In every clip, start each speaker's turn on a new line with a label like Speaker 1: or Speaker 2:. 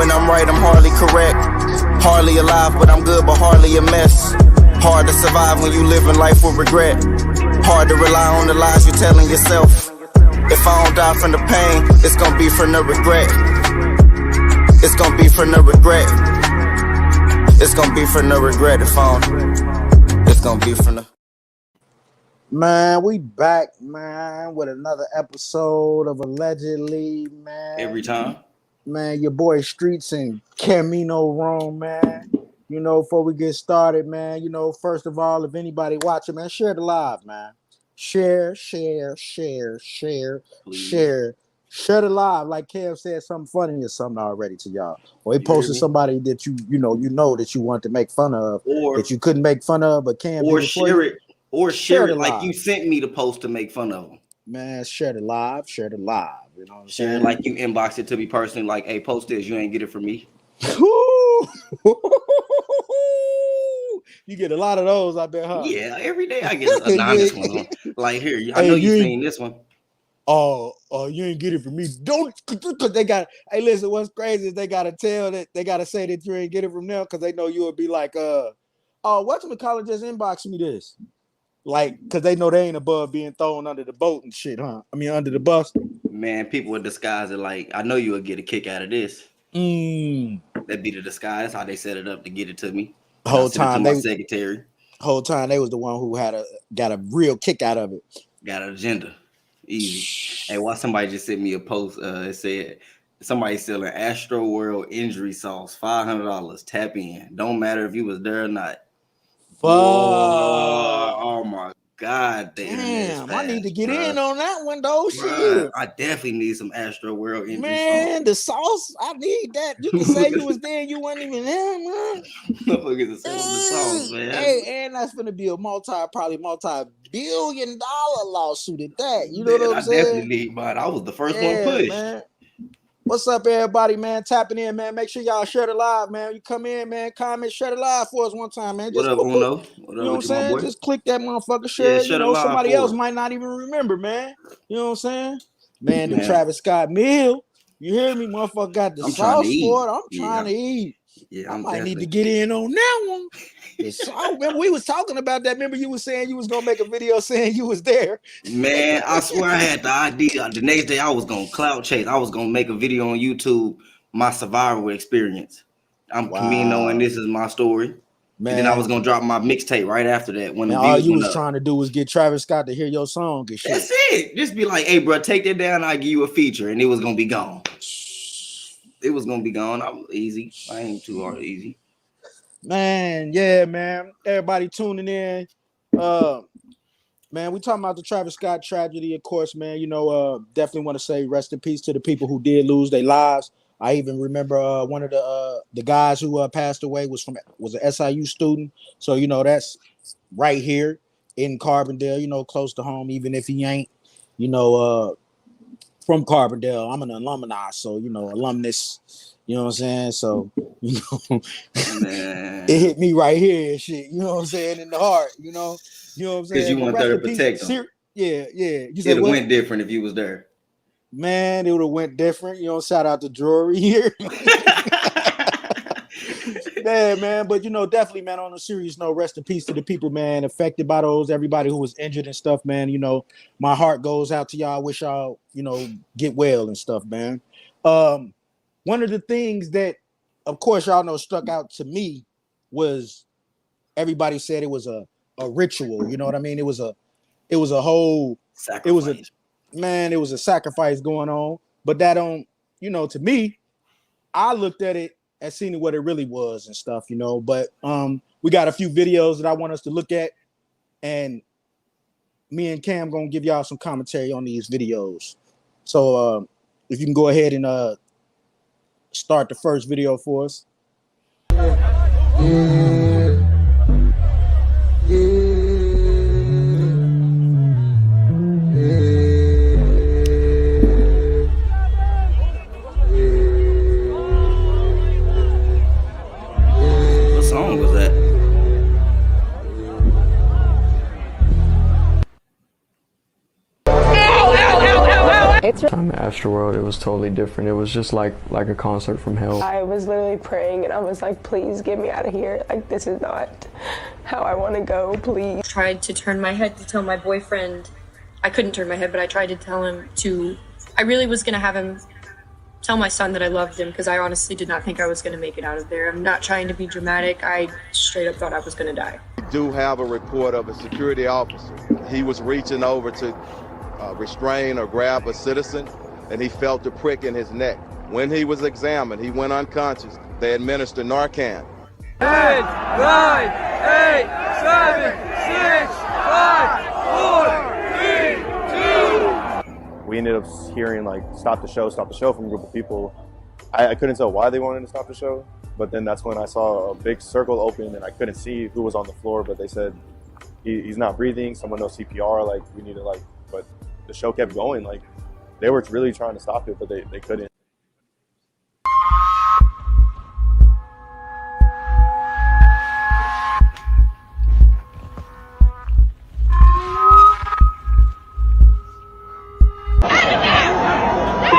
Speaker 1: When I'm right, I'm hardly correct. Hardly alive, but I'm good, but hardly a mess. Hard to survive when you living life with regret. Hard to rely on the lies you're telling yourself. If I don't die from the pain, it's gonna be from the regret. It's gonna be from the regret. It's gonna be from the regret if I don't. It's gonna be from the.
Speaker 2: Man, we back, man, with another episode of Allegedly, man.
Speaker 3: Every time.
Speaker 2: Man, your boy Streatz and Camino wrong, man. You know, before we get started, man, you know, first of all, if anybody watching, man, share the live, man. Share the live. Like Cam said something funny or something already to y'all. Or he posted somebody that you know that you want to make fun of, or that you couldn't make fun of, but Cam
Speaker 3: or share it. Or share it like
Speaker 2: live.
Speaker 3: You sent me the post to make fun of them.
Speaker 2: Man, share the live. You know what I'm
Speaker 3: share
Speaker 2: saying?
Speaker 3: It like you inbox it to me personally, like, hey, post this, you ain't get it from me.
Speaker 2: You get a lot of those, I bet, huh?
Speaker 3: Yeah, every day I get an anonymous one. Like, here, I know you seen this one.
Speaker 2: Oh, you ain't get it from me. Don't, because they got, hey, listen, what's crazy is they got to say that you ain't get it from them because they know you would be like, whatchamacallit just inbox me this. Like, because they know they ain't above being thrown under the boat and shit, huh? I mean, under the bus.
Speaker 3: Man, people would disguise it like, I know you would get a kick out of this. That'd be the disguise, how they set it up to get it to me.
Speaker 2: Whole time
Speaker 3: they
Speaker 2: was the one who got a real kick out of it.
Speaker 3: Got an agenda. Easy. Hey, why somebody just sent me a post? It said somebody selling Astro World injury sauce, $500. Tap in. Don't matter if you was there or not.
Speaker 2: Fuck.
Speaker 3: Oh my God.
Speaker 2: Damn, I need to get in on that one though. Shit.
Speaker 3: I definitely need some Astro World injury
Speaker 2: sauce. The sauce, I need that. You can say you was there, you weren't even there, man.
Speaker 3: Motherfuckers are selling the sauce, man.
Speaker 2: Hey, and that's gonna be a multi-billion-dollar lawsuit at that. You know what I'm saying?
Speaker 3: I definitely need mine. I was the first one pushed. Man.
Speaker 2: What's up, everybody, man? Tapping in, man. Make sure y'all share the live, man. You come in, man. Comment, share the live for us one time, man.
Speaker 3: Just, what up, Uno?
Speaker 2: What you know what I'm saying? Just click that motherfucker share. You know, somebody else might not even remember, man. You know what I'm saying? Man, the Travis Scott meal. You hear me? Motherfucker got the sauce for it. I'm trying to eat. Yeah, I might need to get in on that one. Remember we was talking about that. Remember you was saying you was gonna make a video saying you was there.
Speaker 3: Man, I swear I had the idea. The next day I was gonna clout chase. I was gonna make a video on YouTube, my survival experience. I'm Camino and this is my story. Man. And then I was gonna drop my mixtape right after that. When
Speaker 2: all you was trying to do was get Travis Scott to hear your song and shit.
Speaker 3: That's it. Just be like, hey, bro, take that down. I give you a feature, and it was gonna be gone. It was gonna be gone. I was easy. I ain't too hard easy.
Speaker 2: Man, yeah, man. Everybody tuning in. Man, we talking about the Travis Scott tragedy, of course, man. You know, definitely want to say rest in peace to the people who did lose their lives. I even remember one of the guys who passed away was an SIU student. So, you know, that's right here in Carbondale, you know, close to home, even if he ain't, you know, from Carbondale. I'm an alumni, so, you know, alumnus. You know what I'm saying? So, you know, it hit me right here and shit. You know what I'm saying? In the heart, you know what I'm saying?
Speaker 3: Because you want there to protect them.
Speaker 2: Yeah.
Speaker 3: You said it went different if you was there.
Speaker 2: Man, it would have went different. You know, shout out to Drury here. Yeah, man. But, you know, definitely, man, on a serious note, rest in peace to the people, man, affected by those, everybody who was injured and stuff, man. You know, my heart goes out to y'all. I wish y'all, you know, get well and stuff, man. One of the things that, of course, y'all know struck out to me was everybody said it was a ritual. You know what I mean? It was a whole
Speaker 3: sacrifice.
Speaker 2: It was a sacrifice going on. But that you know, to me, I looked at it and seen what it really was and stuff, you know. But we got a few videos that I want us to look at, and me and Cam gonna give y'all some commentary on these videos. So if you can go ahead and start the first video for us.
Speaker 3: What song was that?
Speaker 4: On the Astroworld, it was totally different. It was just like a concert from hell.
Speaker 5: I was literally praying and I was like, please get me out of here. Like, this is not how I want to go, please.
Speaker 6: I tried to turn my head to tell my boyfriend. I couldn't turn my head, but I tried to tell him I really was going to have him tell my son that I loved him, because I honestly did not think I was going to make it out of there. I'm not trying to be dramatic. I straight up thought I was going to die.
Speaker 7: We do have a report of a security officer. He was reaching over to restrain or grab a citizen, and he felt a prick in his neck. When he was examined, he went unconscious. They administered Narcan.
Speaker 8: 10, 9, 8, 7, 6, 5, 4, 3, 2.
Speaker 9: We ended up hearing like stop the show from a group of people. I couldn't tell why they wanted to stop the show, but then that's when I saw a big circle open and I couldn't see who was on the floor, but they said he's not breathing, someone knows CPR, like we need to but the show kept going. Like they were really trying to stop it, but they couldn't.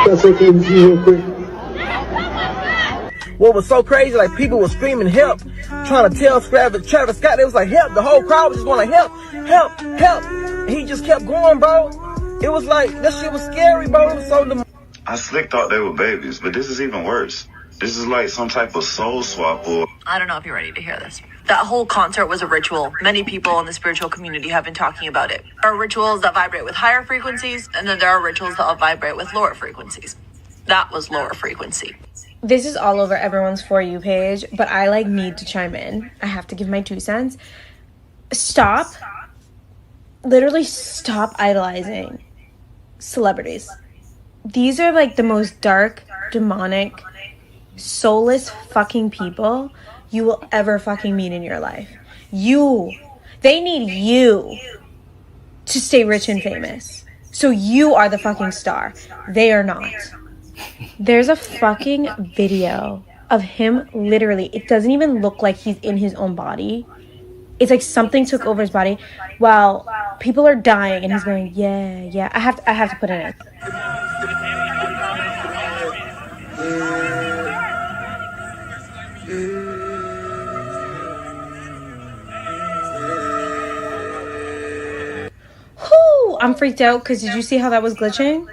Speaker 10: That's okay with you real quick. What was so crazy, like people were screaming help, trying to tell Travis Scott, they was like help, the whole crowd was just going like help. And he just kept going, bro. It was like, that shit was scary, bro. It was so
Speaker 11: I slick thought they were babies, but this is even worse. This is like some type of soul swap or...
Speaker 12: I don't know if you're ready to hear this. That whole concert was a ritual. Many people in the spiritual community have been talking about it. There are rituals that vibrate with higher frequencies, and then there are rituals that vibrate with lower frequencies. That was lower frequency.
Speaker 13: This is all over everyone's For You page, but I need to chime in. I have to give my 2 cents. Literally stop idolizing celebrities. These are the most dark, demonic, soulless fucking people you will ever fucking meet in your life. They need you to stay rich and famous. So you are the fucking star. They are not. There's a fucking video of him literally, it doesn't even look like he's in his own body. It's like something took over his body while people are dying and he's going, yeah. I have to put it in. I'm freaked out because did you see how that was glitching?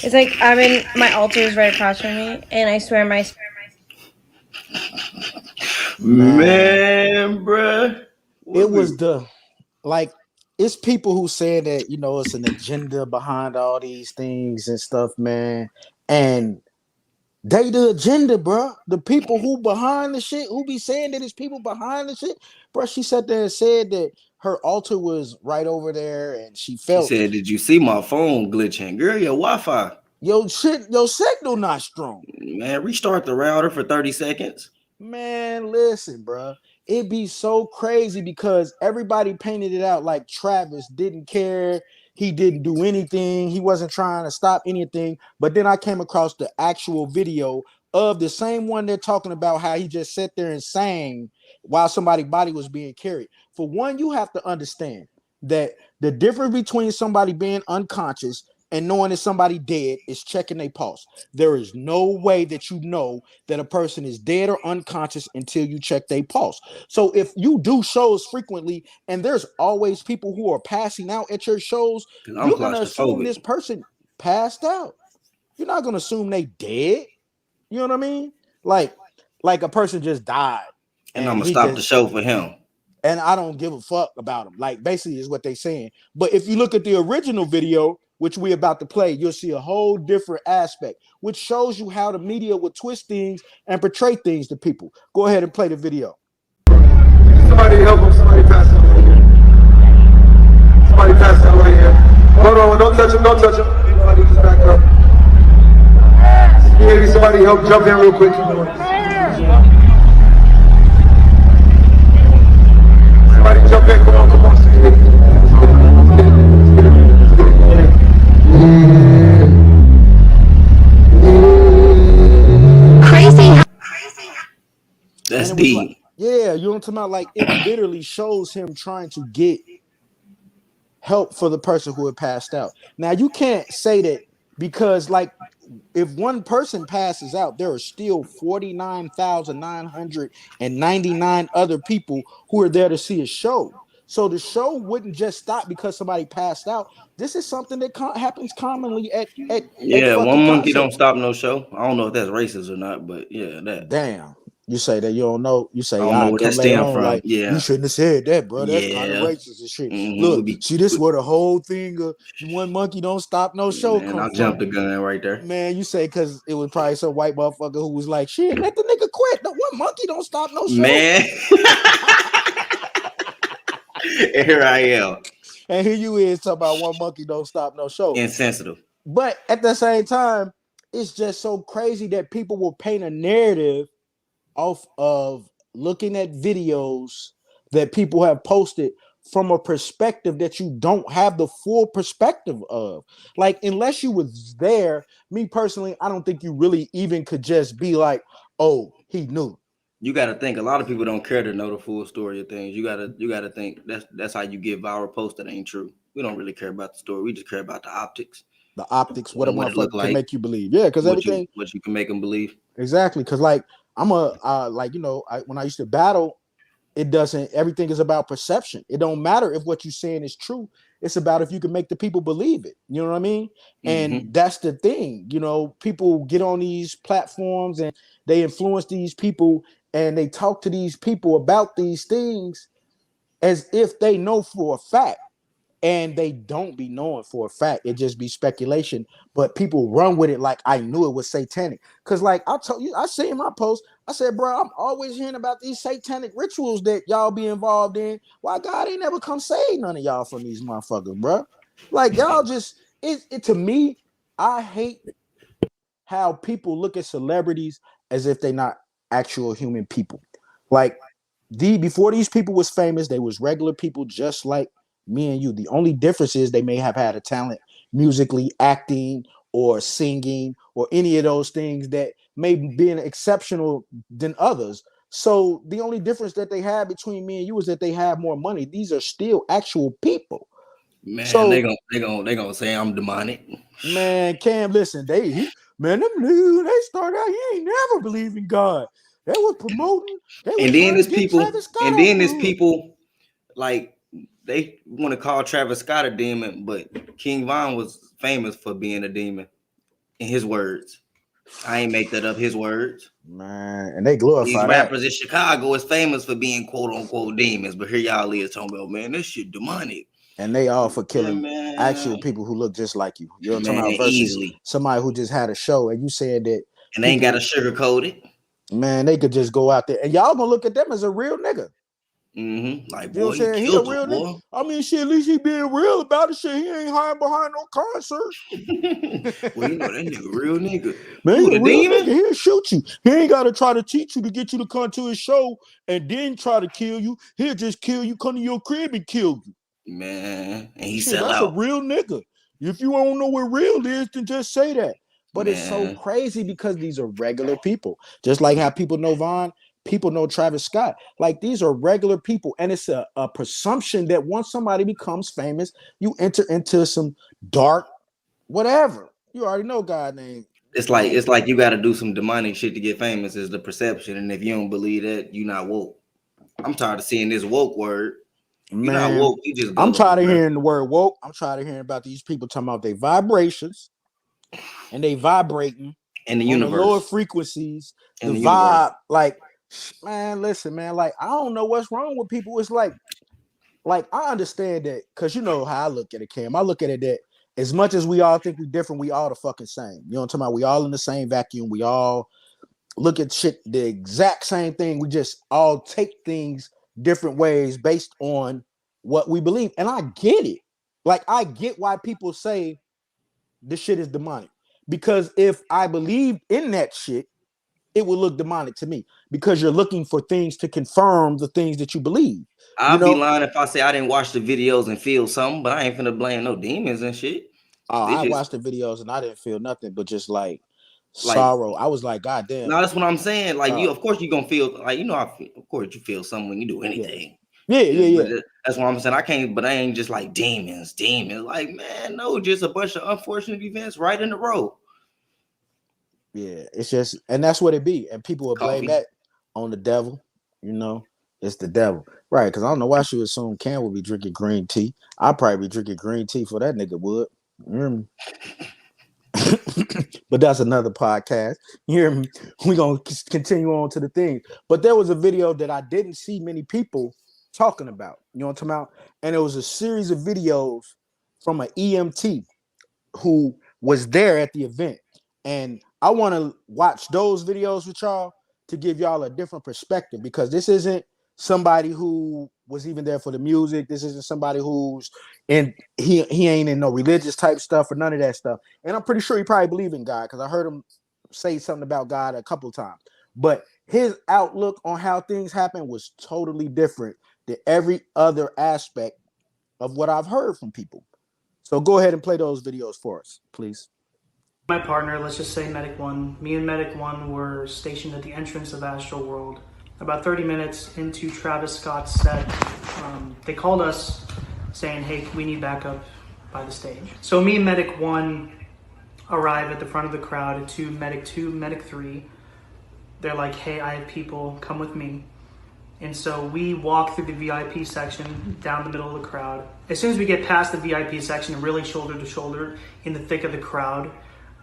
Speaker 13: It's like my altar is right across from me, and I swear my
Speaker 3: man, bruh.
Speaker 2: It was it's people who said that it's an agenda behind all these things and stuff, man, and they the agenda, bro. The people who behind the shit, who be saying that it's people behind the shit, bro. She sat there and said that her altar was right over there, and she felt.
Speaker 3: She said, "Did you see my phone glitching, girl? Your Wi-Fi,
Speaker 2: your signal not strong,
Speaker 3: man. Restart the router for 30 seconds."
Speaker 2: Man, listen, bro. It'd be so crazy because everybody painted it out like Travis didn't care. He didn't do anything. He wasn't trying to stop anything. But then I came across the actual video of the same one they're talking about, how he just sat there and sang while somebody's body was being carried. For one, you have to understand that the difference between somebody being unconscious and knowing that somebody dead is checking their pulse. There is no way that you know that a person is dead or unconscious until you check their pulse. So if you do shows frequently and there's always people who are passing out at your shows, you're going to assume this person passed out. You're not going to assume they dead. You know what I mean? Like a person just died.
Speaker 3: And I'm going to stop the show for him.
Speaker 2: And I don't give a fuck about him. Basically is what they're saying. But if you look at the original video, which we're about to play, you'll see a whole different aspect, which shows you how the media would twist things and portray things to people. Go ahead and play the video.
Speaker 10: Somebody help him. Somebody pass out right here. Somebody pass out right here. Hold on. Don't touch him. Everybody just back up. Maybe somebody help jump in real quick. Somebody jump in. Come on.
Speaker 3: That's deep.
Speaker 2: You know what I'm talking about? It literally shows him trying to get help for the person who had passed out. Now you can't say that because like if one person passes out, there are still 49,999 other people who are there to see a show. So the show wouldn't just stop because somebody passed out. This is something that happens commonly at
Speaker 3: one monkey
Speaker 2: concerts.
Speaker 3: don't stop no show. I don't know if that's racist or not, but yeah, that.
Speaker 2: Damn. You say that you don't know. You say,
Speaker 3: I don't know where that stem from.
Speaker 2: Like,
Speaker 3: yeah,
Speaker 2: you shouldn't have said that, bro. That's kind of racist and shit. Look, see, this is where the whole thing of one monkey don't stop no show
Speaker 3: man,
Speaker 2: come
Speaker 3: I
Speaker 2: from.
Speaker 3: jumped the gun right there.
Speaker 2: Man, you say because it was probably some white motherfucker who was like, shit, let the nigga quit. No, one monkey don't stop no show.
Speaker 3: Man. Here I am.
Speaker 2: And here you is talking about one monkey don't stop no show.
Speaker 3: Insensitive.
Speaker 2: But at the same time, it's just so crazy that people will paint a narrative off of looking at videos that people have posted from a perspective that you don't have the full perspective of. Like, unless you was there, me personally, I don't think you really even could just be like, oh, he knew.
Speaker 3: You got to think a lot of people don't care to know the full story of things. You got to think that's how you get viral posts that ain't true. We don't really care about the story. We just care about the optics.
Speaker 2: The optics, what a motherfucker can
Speaker 3: like,
Speaker 2: make you believe. Yeah, because everything.
Speaker 3: What you can make them believe.
Speaker 2: Exactly, because like I'm when I used to battle, everything is about perception. It don't matter if what you're saying is true. It's about if you can make the people believe it. You know what I mean? And that's the thing. You know, people get on these platforms and they influence these people and they talk to these people about these things as if they know for a fact. And they don't be knowing for a fact. It just be speculation. But people run with it like I knew it was satanic. Because like I told you, I say in my post, I said, bro, I'm always hearing about these satanic rituals that y'all be involved in. Why God ain't never come save none of y'all from these motherfuckers, bro? Like y'all just, it to me, I hate how people look at celebrities as if they're not actual human people. Like before these people was famous, they was regular people just like me and you. The only difference is they may have had a talent musically, acting or singing or any of those things that may be exceptional than others. So the only difference that they had between me and you is that they have more money. These are still actual people.
Speaker 3: Man,
Speaker 2: so
Speaker 3: they gonna say I'm demonic.
Speaker 2: Man, Cam, listen, them niggas, they started out, he ain't never believed in God. They was promoting,
Speaker 3: and then there's people like they want to call Travis Scott a demon, but King Von was famous for being a demon. In his words, I ain't make that up. His words,
Speaker 2: man, and they glorify
Speaker 3: these rappers in Chicago is famous for being quote unquote demons, but here y'all is talking about, man, this shit demonic,
Speaker 2: and they all for killing actual people who look just like you. You know what I'm talking about? Versus somebody who just had a show, and you said that,
Speaker 3: and they ain't got to sugarcoat it.
Speaker 2: Man, they could just go out there, and y'all gonna look at them as a real nigga.
Speaker 3: Like,
Speaker 2: you know what I'm saying? He a real nigga. I mean, shit, at least he being real about it. Shit, he ain't hiding behind no concert.
Speaker 3: Well, you know that nigga real nigga.
Speaker 2: Man, he a real nigga. He'll shoot you. He ain't got to try to teach you to get you to come to his show and then try to kill you. He'll just kill you, come to your crib and kill you.
Speaker 3: Man, and he
Speaker 2: shit,
Speaker 3: sell
Speaker 2: that's
Speaker 3: out.
Speaker 2: A real nigga. If you don't know what real is, then just say that. But it's so crazy because these are regular people. Just like how people know Von, people know Travis Scott. Like, these are regular people. And it's a presumption that once somebody becomes famous, you enter into some dark whatever. You already know God's name.
Speaker 3: It's like you got to do some demonic shit to get famous is the perception. And if you don't believe that, you're not woke. I'm tired of seeing this woke word. You're not woke. You just
Speaker 2: I'm tired of hearing the word woke. I'm tired of hearing about these people talking about their vibrations and they vibrating
Speaker 3: in the universe,
Speaker 2: the lower frequencies, the vibe. Like, man, listen, man. Like, I don't know what's wrong with people. It's like I understand that because you know how I look at it, Cam. I look at it that as much as we all think we're different, we all the fucking same. You know what I'm talking about? We all in the same vacuum. We all look at shit the exact same thing. We just all take things different ways based on what we believe. And I get it. Like, I get why people say this shit is demonic. Because if I believed in that shit, it would look demonic to me. Because you're looking for things to confirm the things that you believe.
Speaker 3: I'll be lying if I say I didn't watch the videos and feel something, but I ain't finna blame no demons and shit.
Speaker 2: I watched the videos and I didn't feel nothing but just like sorrow. I was like, God damn.
Speaker 3: No, that's what I'm saying. Like, you, of course, you're gonna feel like, you know, of course, you feel something when you do anything.
Speaker 2: Yeah.
Speaker 3: That's what I'm saying. I can't, but I ain't just like demons. Like, man, no, just a bunch of unfortunate events right in a row.
Speaker 2: Yeah, it's just, and that's what it be. And people will blame that on the devil. You know, it's the devil, right? Because I don't know why she would assume Cam would be drinking green tea. I'd probably be drinking green tea for that nigga would. You hear me? But that's another podcast. You hear me? We're gonna continue on to the thing. But there was a video that I didn't see many people talking about. You know what I'm talking about? And it was a series of videos from an EMT who was there at the event. And I want to watch those videos with y'all to give y'all a different perspective, because this isn't somebody who was even there for the music. This isn't somebody who's in, he ain't in no religious type stuff or none of that stuff. And I'm pretty sure he probably believe in God, because I heard him say something about God a couple of times. But his outlook on how things happen was totally different than every other aspect of what I've heard from people. So go ahead and play those videos for us, please.
Speaker 14: My partner, let's just say Medic 1, me and Medic 1 were stationed at the entrance of Astral World. About 30 minutes into Travis Scott's set, they called us saying, hey, we need backup by the stage. So me and Medic 1 arrive at the front of the crowd to Medic 2, Medic 3. They're like, hey, I have people, come with me. And so we walk through the VIP section down the middle of the crowd. As soon as we get past the VIP section and really shoulder to shoulder in the thick of the crowd,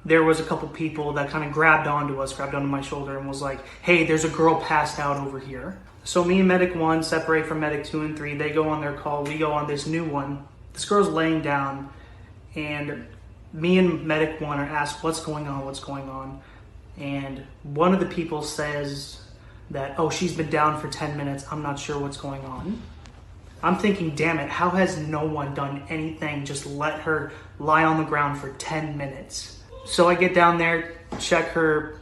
Speaker 14: there was a couple people that kind of grabbed onto my shoulder and was like, hey, there's a girl passed out over here. So me and Medic 1 separate from Medic 2 and 3. They go on their call. We go on this new one. This girl's laying down, and me and Medic 1 are asked, what's going on? And one of the people says that, oh, she's been down for 10 minutes. I'm not sure what's going on. I'm thinking, damn it, how has no one done anything? Just let her lie on the ground for 10 minutes. So I get down there, check her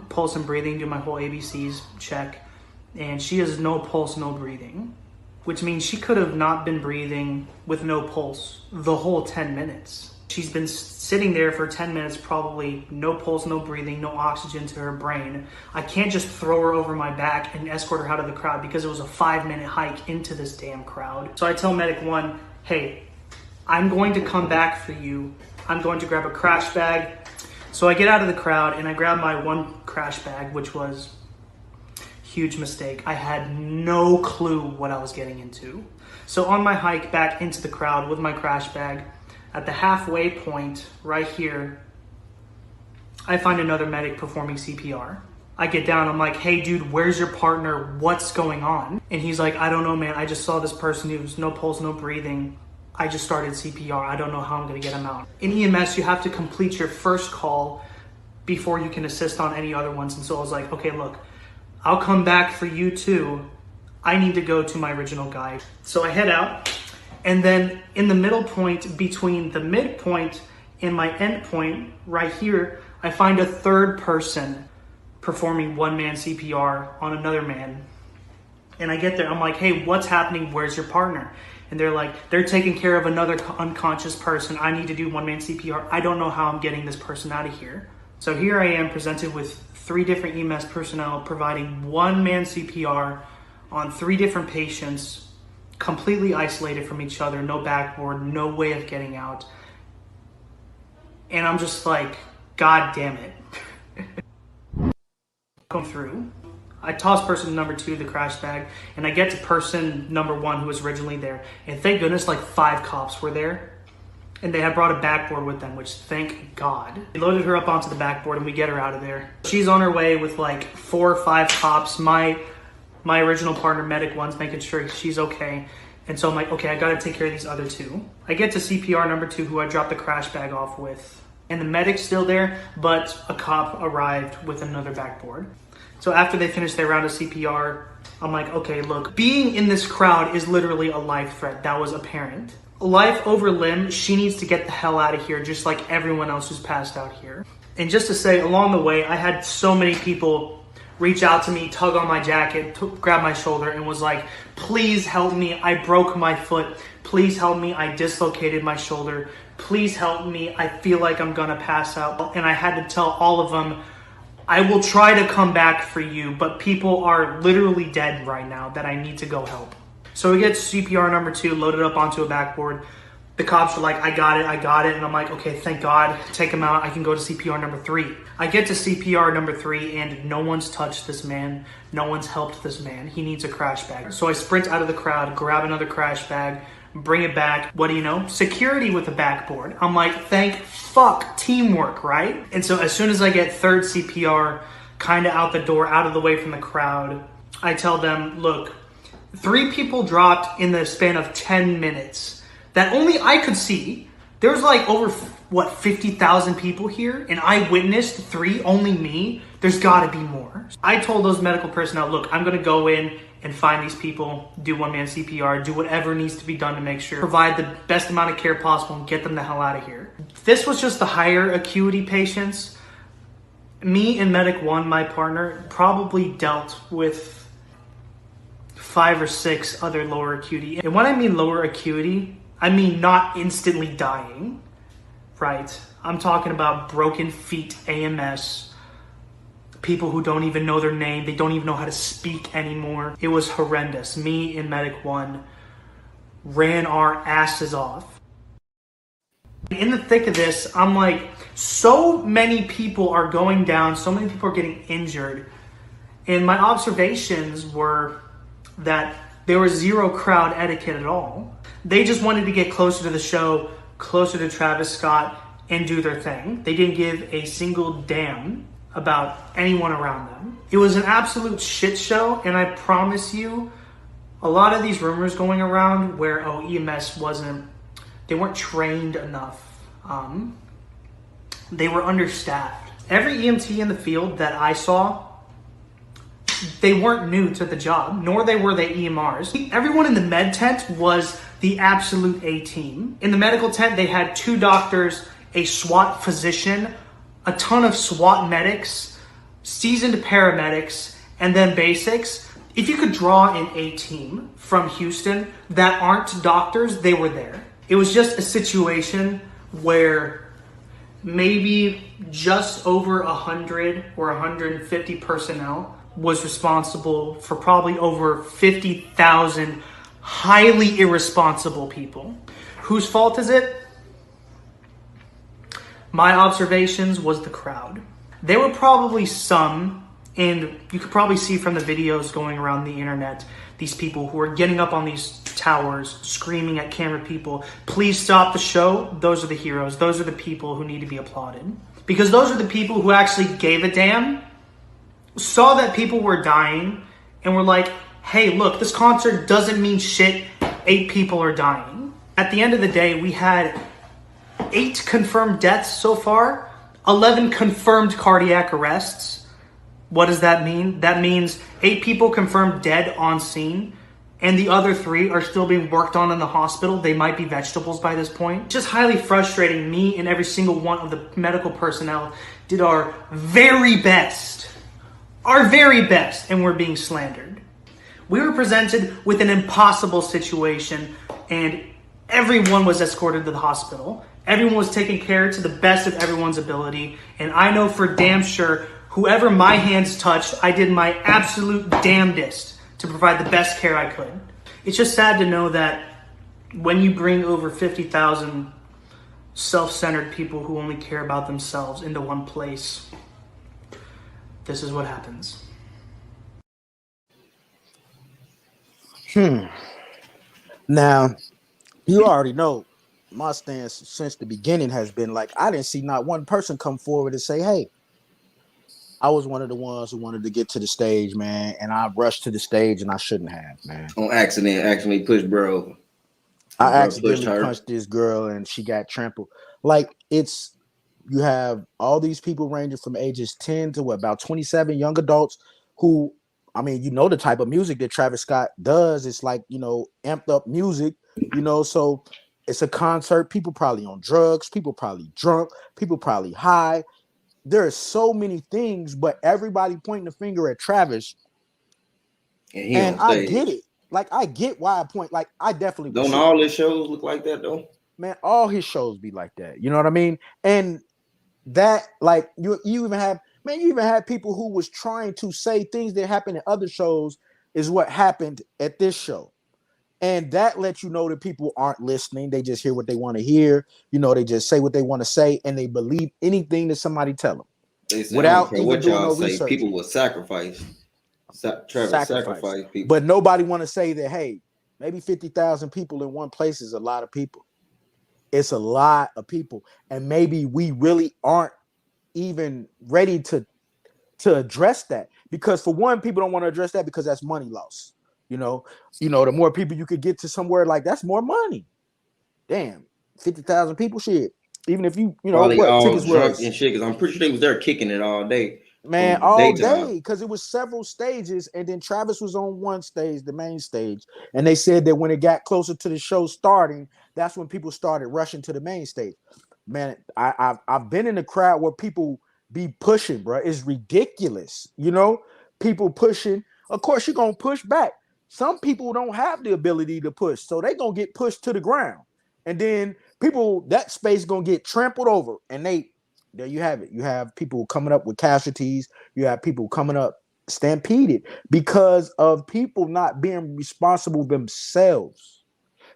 Speaker 14: pulse and breathing, do my whole ABCs check, and she has no pulse, no breathing, which means she could have not been breathing with no pulse the whole 10 minutes. She's been sitting there for 10 minutes, probably no pulse, no breathing, no oxygen to her brain. I can't just throw her over my back and escort her out of the crowd because it was a 5-minute hike into this damn crowd. So I tell Medic 1, hey, I'm going to come back for you. I'm going to grab a crash bag. So I get out of the crowd and I grab my one crash bag, which was a huge mistake. I had no clue what I was getting into. So on my hike back into the crowd with my crash bag, at the halfway point right here, I find another medic performing CPR. I get down, I'm like, hey dude, where's your partner? What's going on? And he's like, I don't know, man. I just saw this person who was no pulse, no breathing. I just started CPR. I don't know how I'm gonna get him out. In EMS, you have to complete your first call before you can assist on any other ones. And so I was like, okay, look, I'll come back for you too. I need to go to my original guy. So I head out, and then in the middle point between the midpoint and my end point right here, I find a third person performing one-man CPR on another man. And I get there, I'm like, hey, what's happening? Where's your partner? And they're like, they're taking care of another unconscious person. I need to do one-man CPR. I don't know how I'm getting this person out of here. So here I am presented with 3 different EMS personnel providing one-man CPR on 3 different patients, completely isolated from each other, no backboard, no way of getting out. And I'm just like, God damn it. Come through. I toss person number 2 the crash bag, and I get to person number 1 who was originally there. And thank goodness like 5 cops were there, and they had brought a backboard with them, which thank God. They loaded her up onto the backboard and we get her out of there. She's on her way with like 4 or 5 cops. My original partner, Medic 1's making sure she's okay. And so I'm like, okay, I gotta take care of these other 2. I get to CPR number 2, who I dropped the crash bag off with. And the medic's still there, but a cop arrived with another backboard. So after they finished their round of CPR, I'm like, okay, look, being in this crowd is literally a life threat. That was apparent. Life over limb, she needs to get the hell out of here, just like everyone else who's passed out here. And just to say, along the way, I had so many people reach out to me, tug on my jacket, grab my shoulder, and was like, please help me, I broke my foot. Please help me, I dislocated my shoulder. Please help me, I feel like I'm gonna pass out. And I had to tell all of them, I will try to come back for you, but people are literally dead right now that I need to go help. So we get CPR number 2 loaded up onto a backboard. The cops are like, I got it. And I'm like, okay, thank God. Take him out. I can go to CPR number 3. I get to CPR number 3 and no one's touched this man. No one's helped this man. He needs a crash bag. So I sprint out of the crowd, grab another crash bag, bring it back. What do you know? Security with a backboard. I'm like, thank fuck, teamwork, right? And so as soon as I get third CPR, kind of out the door, out of the way from the crowd, I tell them, look, 3 people dropped in the span of 10 minutes that only I could see. There's like over, 50,000 people here, and I witnessed 3, only me. There's gotta be more. I told those medical personnel, look, I'm gonna go in and find these people, do one-man CPR, do whatever needs to be done to make sure, provide the best amount of care possible and get them the hell out of here. This was just the higher acuity patients. Me and Medic 1, my partner, probably dealt with 5 or 6 other lower acuity. And when I mean lower acuity, I mean not instantly dying, right? I'm talking about broken feet, AMS, people who don't even know their name. They don't even know how to speak anymore. It was horrendous. Me and Medic 1 ran our asses off. In the thick of this, I'm like, so many people are going down. So many people are getting injured. And my observations were that there was zero crowd etiquette at all. They just wanted to get closer to the show, closer to Travis Scott, and do their thing. They didn't give a single damn about anyone around them. It was an absolute shit show, and I promise you, a lot of these rumors going around where, EMS they weren't trained enough. They were understaffed. Every EMT in the field that I saw, they weren't new to the job, nor were they EMRs. Everyone in the med tent was the absolute A-team. In the medical tent, they had 2 doctors, a SWAT physician, a ton of SWAT medics, seasoned paramedics, and then basics. If you could draw an A-team from Houston that aren't doctors, they were there. It was just a situation where maybe just over 100 or 150 personnel was responsible for probably over 50,000 highly irresponsible people. Whose fault is it? My observations was the crowd. There were probably some, and you could probably see from the videos going around the internet, these people who are getting up on these towers, screaming at camera people, please stop the show. Those are the heroes. Those are the people who need to be applauded. Because those are the people who actually gave a damn, saw that people were dying, and were like, hey, look, this concert doesn't mean shit. 8 people are dying. At the end of the day, we had 8 confirmed deaths so far, 11 confirmed cardiac arrests. What does that mean? That means 8 people confirmed dead on scene, and the other 3 are still being worked on in the hospital. They might be vegetables by this point. Just highly frustrating. Me and every single one of the medical personnel did our very best, and we're being slandered. We were presented with an impossible situation, and everyone was escorted to the hospital. Everyone was taken care to the best of everyone's ability, and I know for damn sure, whoever my hands touched, I did my absolute damnedest to provide the best care I could. It's just sad to know that when you bring over 50,000 self-centered people who only care about themselves into one place, this is what happens.
Speaker 2: Now, you already know my stance since the beginning has been like, I didn't see not one person come forward and say, hey, I was one of the ones who wanted to get to the stage, man, and I rushed to the stage and I shouldn't have, man.
Speaker 3: On accident, actually pushed bro over.
Speaker 2: I accidentally punched this girl and she got trampled. Like, you have all these people ranging from ages 10 to about 27 young adults who, I mean, you know, the type of music that Travis Scott does. It's like, amped up music, so it's a concert. People probably on drugs. People probably drunk. People probably high. There are so many things, but everybody pointing the finger at Travis. And I get it. Like, I get why I point. Like, I definitely
Speaker 3: don't all his shows look like that though.
Speaker 2: Man, all his shows be like that. You know what I mean? And that, like, you even have, man, you even had people who was trying to say things that happened in other shows is what happened at this show. And that lets you know that people aren't listening. They just hear what they want to hear. You know, they just say what they want to say, and they believe anything that somebody tell them
Speaker 3: They say,
Speaker 2: without even
Speaker 3: what
Speaker 2: doing
Speaker 3: y'all
Speaker 2: no
Speaker 3: say.
Speaker 2: research.
Speaker 3: People will sacrifice. Travis sacrifice people.
Speaker 2: But nobody want to say that, hey, maybe 50,000 people in one place is a lot of people. It's a lot of people. And maybe we really aren't even ready to address that. Because for one, people don't want to address that because that's money loss. You know, the more people you could get to somewhere, like, that's more money. Damn, 50,000 people, shit. Even if you know
Speaker 3: probably
Speaker 2: what
Speaker 3: all
Speaker 2: tickets
Speaker 3: drunk
Speaker 2: was,
Speaker 3: and shit, because I'm pretty sure they was there kicking it all day.
Speaker 2: man, all day, because it was several stages, and then Travis was on one stage, the main stage, and they said that when it got closer to the show starting, that's when people started rushing to the main stage. Man, I've been in the crowd where people be pushing, bro. It's ridiculous, you know. People pushing. Of course, you're gonna push back. Some people don't have the ability to push, so they gonna get pushed to the ground, and then people, that space gonna get trampled over, and there you have it. You have people coming up with casualties. You have people coming up stampeded because of people not being responsible themselves.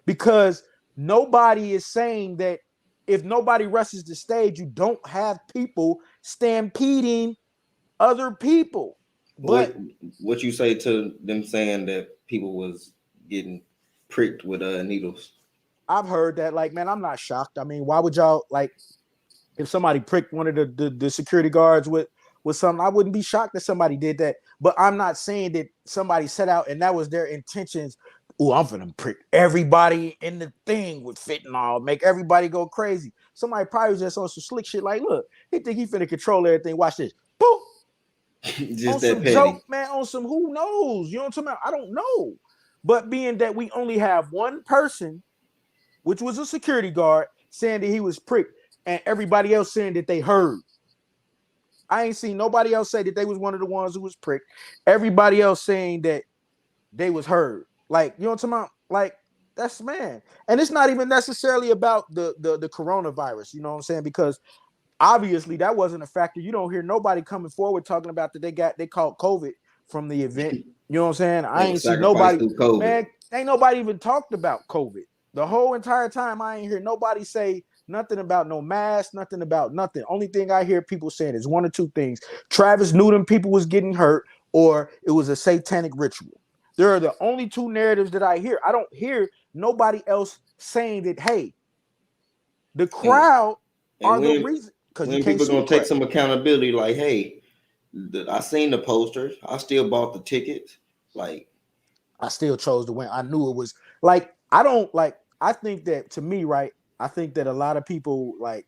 Speaker 2: Because nobody is saying that if nobody rushes the stage, you don't have people stampeding other people. But
Speaker 3: what you say to them saying that people was getting pricked with needles?
Speaker 2: I've heard that. Like, man, I'm not shocked. I mean, why would y'all, like, if somebody pricked one of the security guards with something, I wouldn't be shocked that somebody did that. But I'm not saying that somebody set out and that was their intentions. Oh, I'm gonna prick everybody in the thing with fentanyl, make everybody go crazy. Somebody probably was just on some slick shit. Like, look, he think he finna control everything. Watch this. Boom.
Speaker 3: Just
Speaker 2: on
Speaker 3: that
Speaker 2: some
Speaker 3: petty.
Speaker 2: joke, man, on some who knows? You know what I'm talking about? I don't know. But being that we only have one person, which was a security guard, saying that he was pricked, and everybody else saying that they heard. I ain't seen nobody else say that they was one of the ones who was pricked. Everybody else saying that they was heard. Like, you know what I'm talking about? Like, that's, man. And it's not even necessarily about the coronavirus, you know what I'm saying? Because obviously that wasn't a factor. You don't hear nobody coming forward talking about that they caught COVID from the event. You know what I'm saying? I ain't seen nobody, man, ain't nobody even talked about COVID. The whole entire time I ain't hear nobody say nothing about no mask, nothing about nothing. Only thing I hear people saying is one or two things. Travis knew them people was getting hurt, or it was a satanic ritual. There are the only two narratives that I hear. I don't hear nobody else saying that, hey, the crowd are the reason. Because
Speaker 3: when people gonna take some accountability, like, hey, I seen the posters, I still bought the tickets, like,
Speaker 2: I still chose to win. I knew it was like, I think that, to me, right, I think that a lot of people like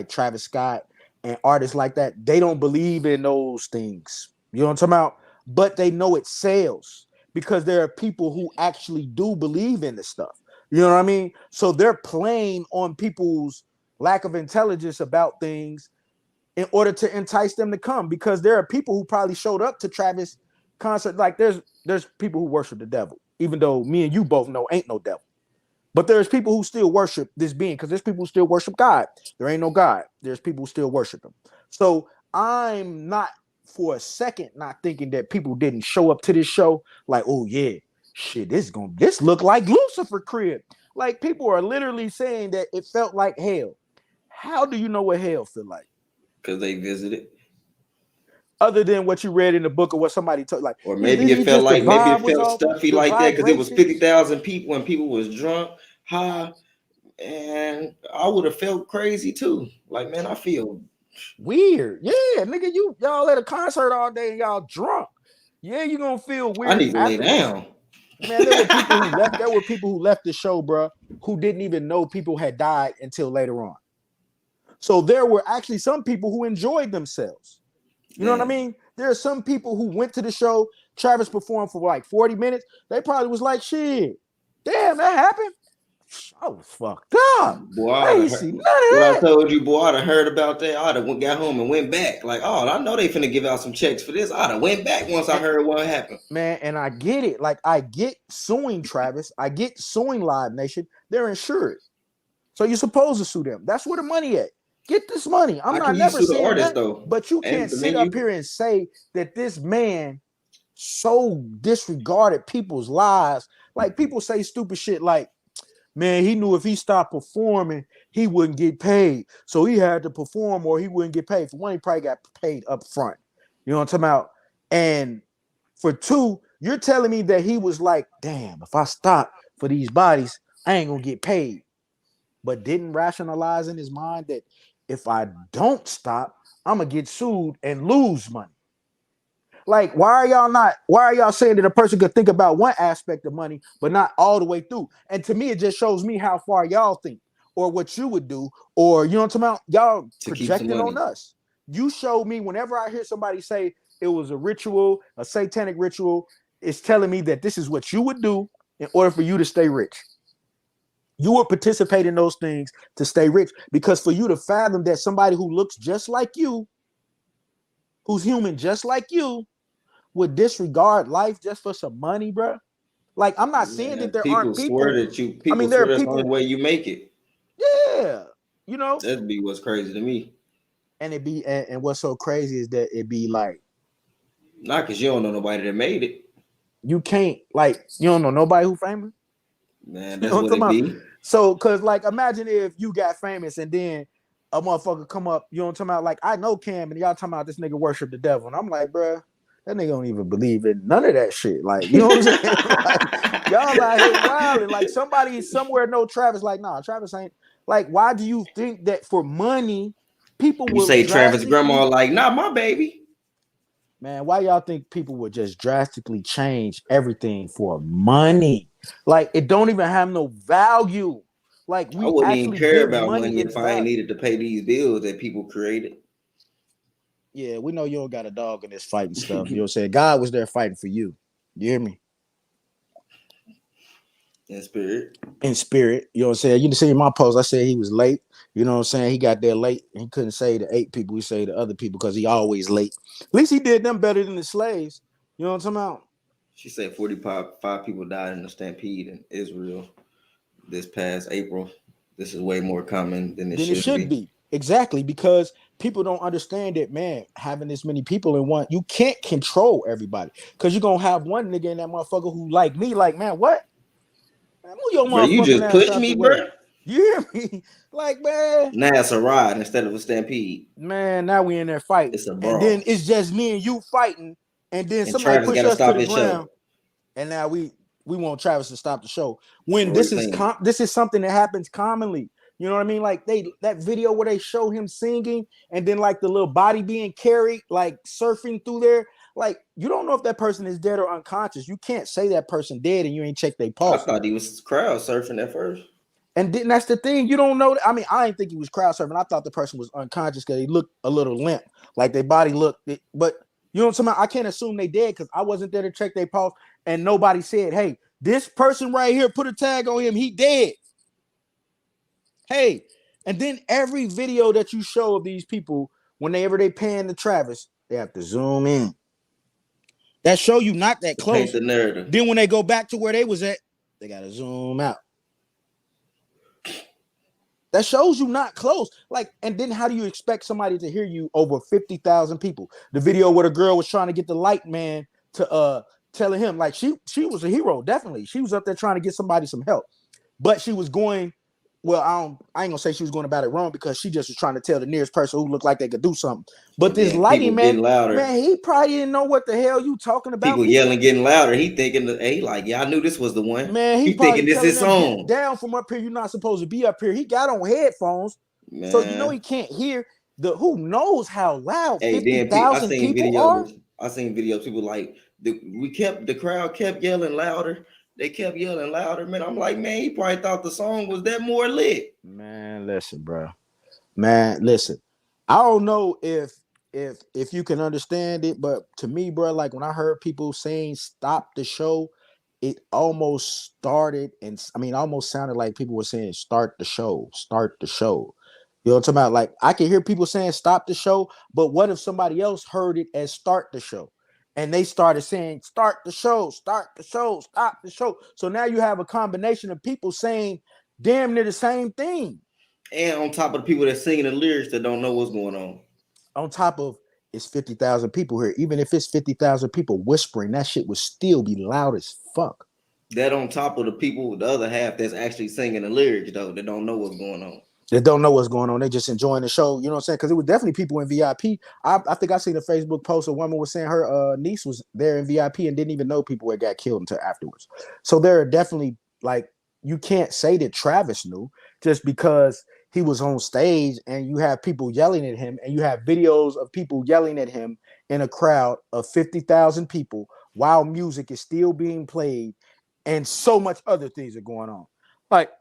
Speaker 2: Travis Scott and artists like that, they don't believe in those things. You know what I'm talking about? But they know it sells because there are people who actually do believe in this stuff. You know what I mean? So they're playing on people's lack of intelligence about things in order to entice them to come, because there are people who probably showed up to Travis concert. Like, there's people who worship the devil, even though me and you both know ain't no devil. But there's people who still worship this being, because there's people who still worship God. There ain't no God. There's people who still worship him. So I'm not for a second not thinking that people didn't show up to this show like, oh yeah, shit, this look like Lucifer crib. Like, people are literally saying that it felt like hell. How do you know what hell feel like?
Speaker 3: Because they visited.
Speaker 2: Other than what you read in the book or what somebody told, like,
Speaker 3: or maybe it felt stuffy like that because it was 50,000 people and people was drunk, high, and I would have felt crazy too. Like, man, I feel
Speaker 2: weird. Yeah, nigga, y'all at a concert all day and y'all drunk. Yeah, you gonna feel weird.
Speaker 3: I need to lay down.
Speaker 2: Man, there were people who left the show, bro, who didn't even know people had died until later on. So there were actually some people who enjoyed themselves. You know what I mean? There are some people who went to the show. Travis performed for like 40 minutes. They probably was like, shit, damn, that happened. I was fucked up.
Speaker 3: Boy, I told you, boy, I'd have heard about that. I'd have got home and went back. Like, oh, I know they finna give out some checks for this. I'd have went back once I heard what happened.
Speaker 2: Man, and I get it. Like, I get suing Travis. I get suing Live Nation. They're insured. So you're supposed to sue them. That's where the money at. Get this money. I'm not never saying that, though. But you can't sit up here and say that this man so disregarded people's lives. Like people say stupid shit like, man, he knew if he stopped performing, he wouldn't get paid. So he had to perform or he wouldn't get paid. For one, he probably got paid up front. You know what I'm talking about? And for two, you're telling me that he was like, damn, if I stop for these bodies, I ain't gonna get paid. But didn't rationalize in his mind that if I don't stop, I'm gonna get sued and lose money. Like, why are y'all saying that a person could think about one aspect of money, but not all the way through? And to me, it just shows me how far y'all think or what you would do, or you know what I'm talking about? Y'all projecting on us. You show me whenever I hear somebody say it was a ritual, a satanic ritual, it's telling me that this is what you would do in order for you to stay rich. You would participate in those things to stay rich, because for you to fathom that somebody who looks just like you, who's human just like you, would disregard life just for some money, bro. Like, I'm not saying that there aren't people.
Speaker 3: Swear that you. People swear that's the only way you make it.
Speaker 2: Yeah, you know.
Speaker 3: That'd be what's crazy to me.
Speaker 2: And it be, and what's so crazy is that it be like,
Speaker 3: not because you don't know nobody that made it.
Speaker 2: You can't, like, you don't know nobody who famous.
Speaker 3: Man, that's what it be.
Speaker 2: So, cause like, imagine if you got famous and then a motherfucker come up, you know what I'm talking about? Like, I know Cam and y'all talking about this nigga worship the devil, and I'm like, bruh, that nigga don't even believe in none of that shit. Like, you know what I'm saying? Like, y'all out here wilding. Like, somebody somewhere know Travis. Like, nah, Travis ain't. Like, why do you think that for money, people
Speaker 3: you say Travis' grandma like, nah, my baby?
Speaker 2: Man, why y'all think people would just drastically change everything for money? Like, it don't even have no value. Like, we
Speaker 3: I wouldn't
Speaker 2: actually
Speaker 3: even care about
Speaker 2: money
Speaker 3: if I ain't needed to pay these bills that people created.
Speaker 2: Yeah, we know you don't got a dog in this fighting stuff. You know what I'm saying? God was there fighting for you. You hear me?
Speaker 3: In spirit.
Speaker 2: In spirit. You know what I'm saying? You see in my post, I said he was late. You know what I'm saying? He got there late. And he couldn't say the 8 people. He said the other people because he always late. At least he did them better than the slaves. You know what I'm talking about?
Speaker 3: She said 45 people died in a stampede in Israel this past April. This is way more common than it should be.
Speaker 2: Exactly, because people don't understand that, man, having this many people in one, you can't control everybody. Because you're going to have one nigga in that motherfucker who like me, like, man, what? Man, move your
Speaker 3: bro, you just push me, bro.
Speaker 2: You hear me? Like, man.
Speaker 3: Now it's a ride instead of a stampede.
Speaker 2: Man, now we in there fighting.
Speaker 3: It's a brawl.
Speaker 2: And then it's just me and you fighting. And then somebody push us to the ground. And now we want Travis to stop the show. When this is something that happens commonly. You know what I mean? Like that video where they show him singing and then like the little body being carried, like surfing through there. Like, you don't know if that person is dead or unconscious. You can't say that person dead and you ain't checked their pulse.
Speaker 3: I thought he was crowd surfing at first.
Speaker 2: And then that's the thing. You don't know. I mean, I didn't think he was crowd surfing. I thought the person was unconscious because he looked a little limp. Like their body looked. But you know what I'm saying? I can't assume they dead because I wasn't there to check their pulse. And nobody said, hey, this person right here, put a tag on him. He dead. Hey, and then every video that you show of these people, whenever they pan to Travis, they have to zoom in. That show you not that close.
Speaker 3: Paint the narrative.
Speaker 2: Then when they go back to where they was at, they gotta zoom out. That shows you not close. Like, and then how do you expect somebody to hear you over 50,000 people? The video where the girl was trying to get the light man to telling him, like, she was a hero, definitely. She was up there trying to get somebody some help, but she was going. Well, I ain't gonna say she was going about it wrong because she just was trying to tell the nearest person who looked like they could do something. But this lighting man, he probably didn't know what the hell you talking about.
Speaker 3: People yelling, getting louder. He thinking, hey, like, yeah, I knew this was the one.
Speaker 2: Man,
Speaker 3: he thinking this is song.
Speaker 2: Down from up here, you're not supposed to be up here. He got on headphones, man. So you know he can't hear who knows how loud 50,000 people are.
Speaker 3: I seen videos. People like the crowd kept yelling louder. They kept yelling louder, man. I'm like, man, he probably thought the song was that more lit.
Speaker 2: Man, listen, bro. Man, listen. I don't know if you can understand it, but to me, bro, like when I heard people saying stop the show, it almost started, and I mean, almost sounded like people were saying start the show, start the show. You know what I'm talking about? Like, I can hear people saying stop the show, but what if somebody else heard it as start the show? And they started saying, start the show, start the show, stop the show. So now you have a combination of people saying damn near the same thing.
Speaker 3: And on top of the people that singing the lyrics that don't know what's going on.
Speaker 2: On top of it's 50,000 people here. Even if it's 50,000 people whispering, that shit would still be loud as fuck.
Speaker 3: That on top of the people, the other half that's actually singing the lyrics, though, that don't know what's going on.
Speaker 2: They don't know what's going on. They just enjoying the show. You know what I'm saying? Because it was definitely people in VIP. I think I seen a Facebook post. A woman was saying her niece was there in VIP and didn't even know people had got killed until afterwards. So there are definitely, like, you can't say that Travis knew just because he was on stage and you have people yelling at him and you have videos of people yelling at him in a crowd of 50,000 people while music is still being played and so much other things are going on. Like,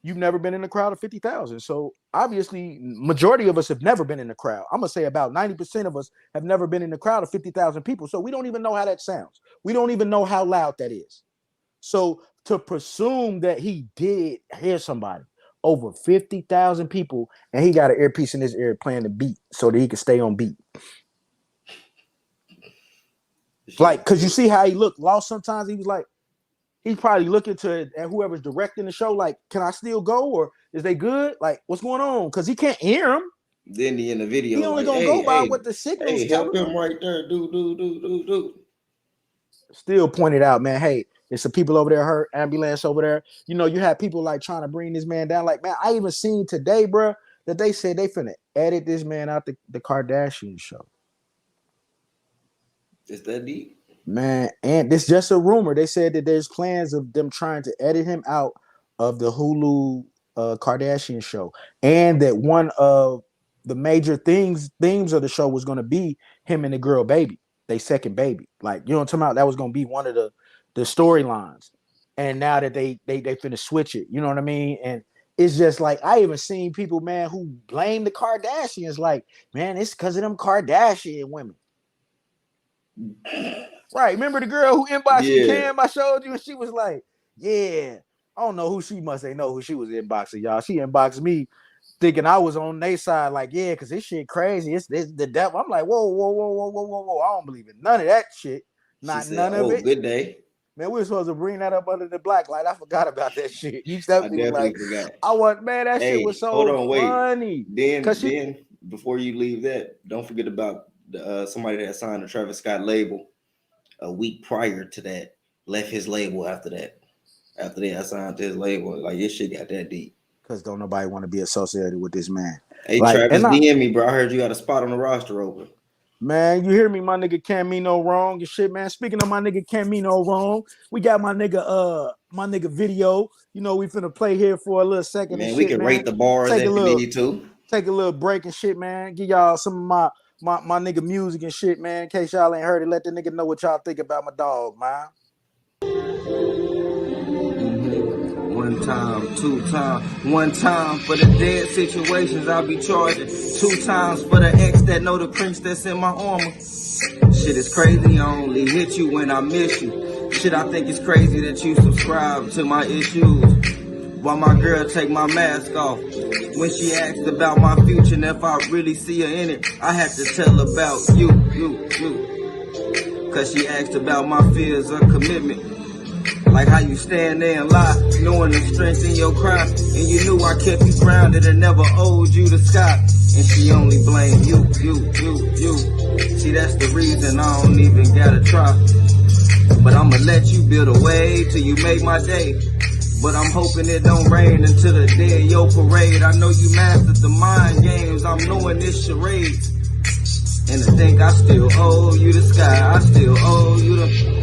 Speaker 2: you've never been in a crowd of 50,000. So obviously, majority of us have never been in a crowd. I'm going to say about 90% of us have never been in a crowd of 50,000 people. So we don't even know how that sounds. We don't even know how loud that is. So to presume that he did hear somebody over 50,000 people and he got an earpiece in his ear playing the beat so that he could stay on beat. Like, because you see how he looked lost sometimes. He was like, he's probably looking to at whoever's directing the show, like, can I still go or is they good? Like, what's going on? Because he can't hear him.
Speaker 3: Then he in the video,
Speaker 2: he only gonna go by what the signals tell
Speaker 3: help him right there. Do.
Speaker 2: Still pointed out, man. Hey, there's some people over there hurt. Ambulance over there. You know, you have people like trying to bring this man down. Like, man, I even seen today, bro, that they said they finna edit this man out the Kardashian show.
Speaker 3: Is that deep?
Speaker 2: Man, and this just a rumor. They said that there's plans of them trying to edit him out of the Hulu Kardashian show, and that one of the major themes of the show was going to be him and the girl baby, they second baby. Like, you know what I'm talking about? That was going to be one of the storylines. And now that they finna switch it, you know what I mean? And it's just like, I even seen people, man, who blame the Kardashians. Like, man, it's because of them Kardashian women. Right, remember the girl who inboxed Cam I showed you, and she was like, yeah, I don't know who she must ain't know who she was inboxing, y'all. She inboxed me thinking I was on their side, like, yeah, because this shit crazy. It's the devil. I'm like, whoa. I don't believe in none of that shit. Not
Speaker 3: said,
Speaker 2: none of it.
Speaker 3: Good day.
Speaker 2: Man, we were supposed to bring that up under the black light. I forgot about that shit. You definitely
Speaker 3: like, forgot.
Speaker 2: That shit was so funny.
Speaker 3: Then before you leave that, don't forget about somebody that signed the Travis Scott label a week prior to that, left his label after that. After they signed to his label, like, this shit got that deep.
Speaker 2: Because don't nobody want to be associated with this man.
Speaker 3: Hey, like, Travis, DM me, bro. I heard you got a spot on the roster open.
Speaker 2: Man, you hear me, my nigga Camino wrong and shit, man. Speaking of my nigga Camino wrong, we got my nigga video. You know, we finna play here for a little second.
Speaker 3: Man, we can rate the bars if we need to.
Speaker 2: Take a little break and shit, man. Give y'all some of my nigga music and shit, man. In case y'all ain't heard it, let the nigga know what y'all think about my dog, man.
Speaker 15: One time, two times, one time for the dead situations I'll be charging. 2 times for the ex that know the prince that's in my armor. Shit is crazy, I only hit you when I miss you. Shit, I think it's crazy that you subscribe to my issues. While my girl take my mask off. When she asked about my future and if I really see her in it, I had to tell about you. Cause she asked about my fears of commitment. Like how you stand there and lie, knowing the strength in your crime. And you knew I kept you grounded and never owed you the sky. And she only blamed you. See, that's the reason I don't even gotta try. But I'ma let you build a wave till you make my day. But I'm hoping it don't rain until the day of your parade. I know you mastered the mind games, I'm knowing this charade. And to think I still owe you the sky, I still owe you the...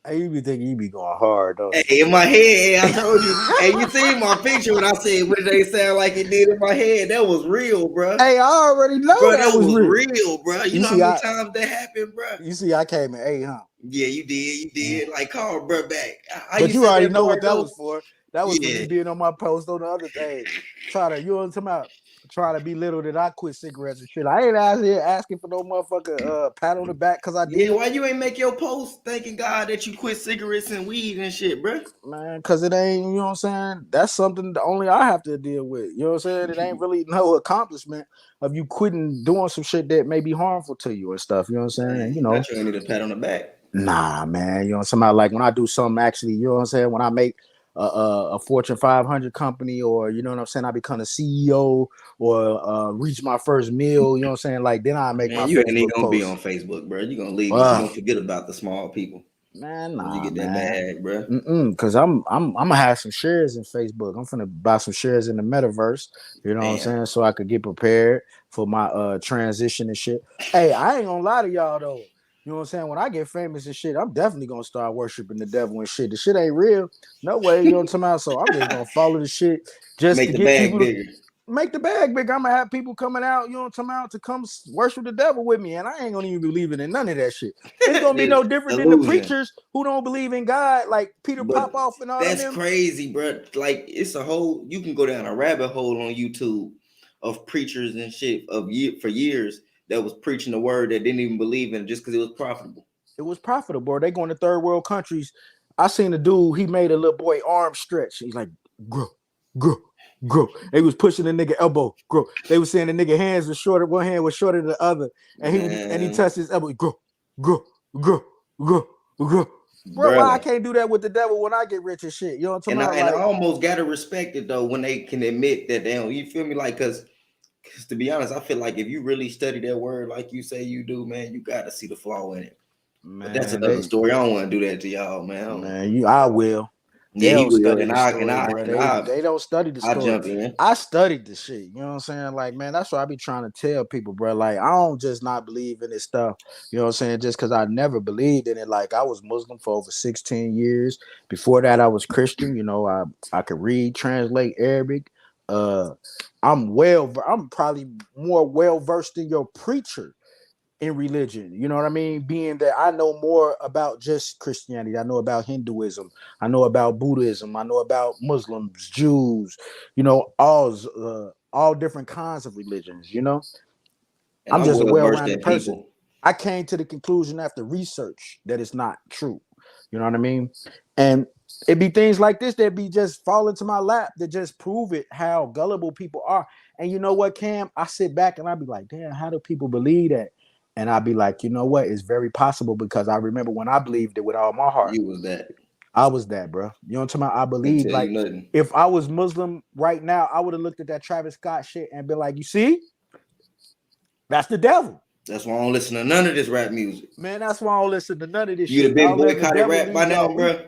Speaker 2: Hey, you be thinking you be going hard, though.
Speaker 3: Hey, in my head, I told you. Hey, you seen my picture when I said, what did they sound like it did in my head? That was real, bro.
Speaker 2: Hey, I already know
Speaker 3: that was real, bro. You know how many times that happened, bro?
Speaker 2: You see, I came in 8, huh?
Speaker 3: Yeah, you did. Like, call bro back.
Speaker 2: But you already know what that was for. That was for you being on my post on the other day. You know what I'm talking about? Trying to belittle that I quit cigarettes and shit. I ain't out here asking for no motherfucker pat on the back because I did.
Speaker 3: Yeah, why you ain't make your post thanking God that you quit cigarettes and weed and shit, bro?
Speaker 2: Man, because it ain't, you know what I'm saying? That's something that only I have to deal with. You know what I'm saying? It ain't really no accomplishment of you quitting doing some shit that may be harmful to you and stuff. You know what I'm saying? And, you know.
Speaker 3: You ain't need a pat on the back.
Speaker 2: Nah, man. You know what I'm saying? Like when I do something actually, you know what I'm saying? When I make a Fortune 500 company, or you know what I'm saying, I become a CEO, or reach my first meal, you know what I'm saying? Like then I make my
Speaker 3: You ain't even
Speaker 2: Facebook
Speaker 3: gonna be
Speaker 2: post.
Speaker 3: on Facebook, bro. You gonna leave us. You gonna forget about the small people.
Speaker 2: Man,
Speaker 3: When you
Speaker 2: nah,
Speaker 3: get that
Speaker 2: man.
Speaker 3: bag, bro.
Speaker 2: Cause I'm gonna have some shares in Facebook. I'm finna buy some shares in the metaverse. You know what I'm saying? So I could get prepared for my transition and shit. Hey, I ain't gonna lie to y'all though. You know what I'm saying? When I get famous and shit, I'm definitely gonna start worshiping the devil and shit. The shit ain't real. No way, you know what I'm talking about? So I'm just gonna follow the shit just
Speaker 3: Make
Speaker 2: to
Speaker 3: the
Speaker 2: get
Speaker 3: bag
Speaker 2: people to
Speaker 3: bigger.
Speaker 2: make the bag big. I'm gonna have people coming out, you know what I'm talking about, to come worship the devil with me, and I ain't gonna even believe in none of that shit. It's gonna be no different than the preachers who don't believe in God, like Peter
Speaker 3: But
Speaker 2: Popoff and all of
Speaker 3: that's
Speaker 2: them.
Speaker 3: crazy, bro. Like it's a whole. You can go down a rabbit hole on YouTube of preachers and shit for years that was preaching the word that didn't even believe in it just because it was profitable.
Speaker 2: It was profitable. They going to third world countries. I seen a dude. He made a little boy arm stretch. He's like, grow, grow, grow. They was pushing the nigga elbow, grow. They was saying the nigga hands were shorter. One hand was shorter than the other, and he touched his elbow. Grow, grow, grow, grow, grow. Bro, why I can't do that with the devil when I get rich and shit? You know what I'm talking about?
Speaker 3: I almost gotta respect it though when they can admit that they don't. You feel me? Like, cause to be honest, I feel like if you really study that word like you say you do, man, you gotta see the flaw in it.
Speaker 2: Man,
Speaker 3: but that's another story. I don't want to do that to y'all, man.
Speaker 2: Man, I will.
Speaker 3: Yeah, he will.
Speaker 2: Study
Speaker 3: And
Speaker 2: the story, they don't study the story.
Speaker 3: Jump in.
Speaker 2: I studied the shit. You know what I'm saying? Like, man, that's what I be trying to tell people, bro. Like, I don't just not believe in this stuff. You know what I'm saying? Just because I never believed in it. Like, I was Muslim for over 16 years. Before that, I was Christian. You know, I could read, translate Arabic. I'm probably more well versed than your preacher in religion, you know what I mean? Being that I know more about just Christianity, I know about Hinduism, I know about Buddhism, I know about Muslims, Jews, you know, all different kinds of religions, you know. And I'm just a well-rounded person. People. I came to the conclusion after research that it's not true. You know what I mean? And it be things like this that be just fall into my lap that just prove it how gullible people are. And you know what, Cam? I sit back and I be like, damn, how do people believe that? And I'd be like, you know what? It's very possible because I remember when I believed it with all my heart.
Speaker 3: You was that.
Speaker 2: I was that, bro. You know what I'm talking about? I believe, like, if I was Muslim right now, I would have looked at that Travis Scott shit and been like, you see? That's the devil.
Speaker 3: That's why I don't listen to none of this rap music.
Speaker 2: Man, that's why I don't listen to none of this shit.
Speaker 3: You'd have been boycotted rap by now, bro.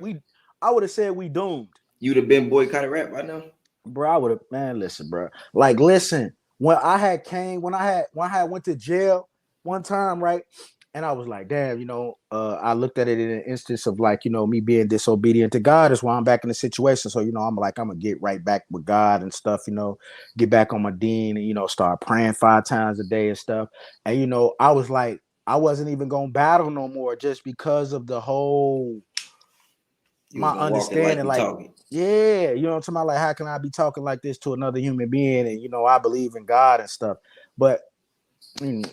Speaker 2: I would have said we doomed.
Speaker 3: You'd have been boycotted rap by now?
Speaker 2: Bro, I would have, man, listen, bro. Like, listen, when I went to jail one time, right? And I was like, damn, you know, I looked at it in an instance of like, you know, me being disobedient to God is why I'm back in the situation. So, you know, I'm like, I'm gonna get right back with God and stuff, you know, get back on my deen and, you know, start praying 5 times a day and stuff. And, you know, I was like, I wasn't even gonna battle no more just because of the whole my understanding, like yeah, you know what I'm talking about? Like, how can I be talking like this to another human being? And, you know, I believe in God and stuff. But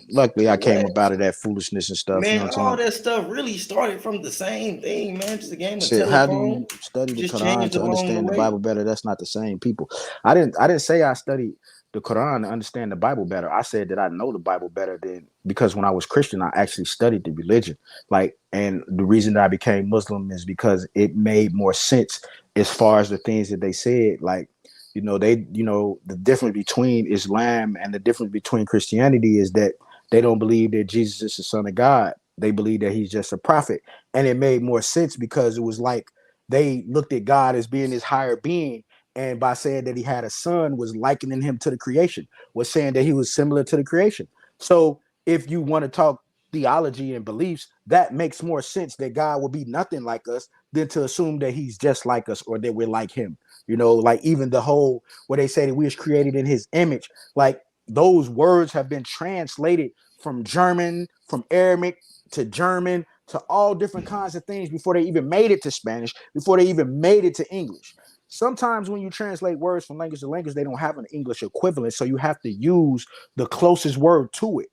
Speaker 2: luckily I came about that foolishness and stuff.
Speaker 3: Man,
Speaker 2: you know
Speaker 3: all that stuff really started from the same thing, man. Just a game of telephone.
Speaker 2: How do you study the Quran to understand the Bible better? That's not the same people. I didn't say I studied the Quran to understand the Bible better. I said that I know the Bible better because when I was Christian, I actually studied the religion. Like, and the reason that I became Muslim is because it made more sense as far as the things that they said. Like, you know, the difference between Islam and the difference between Christianity is that they don't believe that Jesus is the Son of God. They believe that he's just a prophet. And it made more sense because it was like they looked at God as being this higher being. And by saying that he had a son was likening him to the creation, was saying that he was similar to the creation. So if you want to talk theology and beliefs, that makes more sense that God will be nothing like us than to assume that he's just like us or that we're like him. You know, like even the whole where they say that we was created in his image, like those words have been translated from German, from Arabic to German to all different kinds of things before they even made it to Spanish, before they even made it to English. Sometimes when you translate words from language to language, they don't have an English equivalent. So you have to use the closest word to it.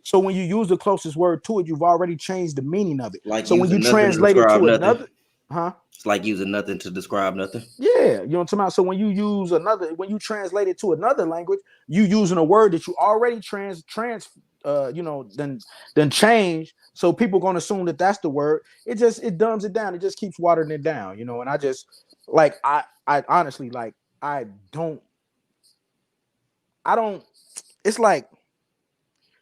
Speaker 2: So when you use the closest word to it, you've already changed the meaning of it.
Speaker 3: Like,
Speaker 2: so when you translate it to another,
Speaker 3: it's like using nothing to describe nothing.
Speaker 2: Yeah, you know what I'm talking about. So when you translate it to another language, you using a word that you already then change. So people gonna assume that that's the word. It dumbs it down. It just keeps watering it down, And I just like I honestly like I don't. It's like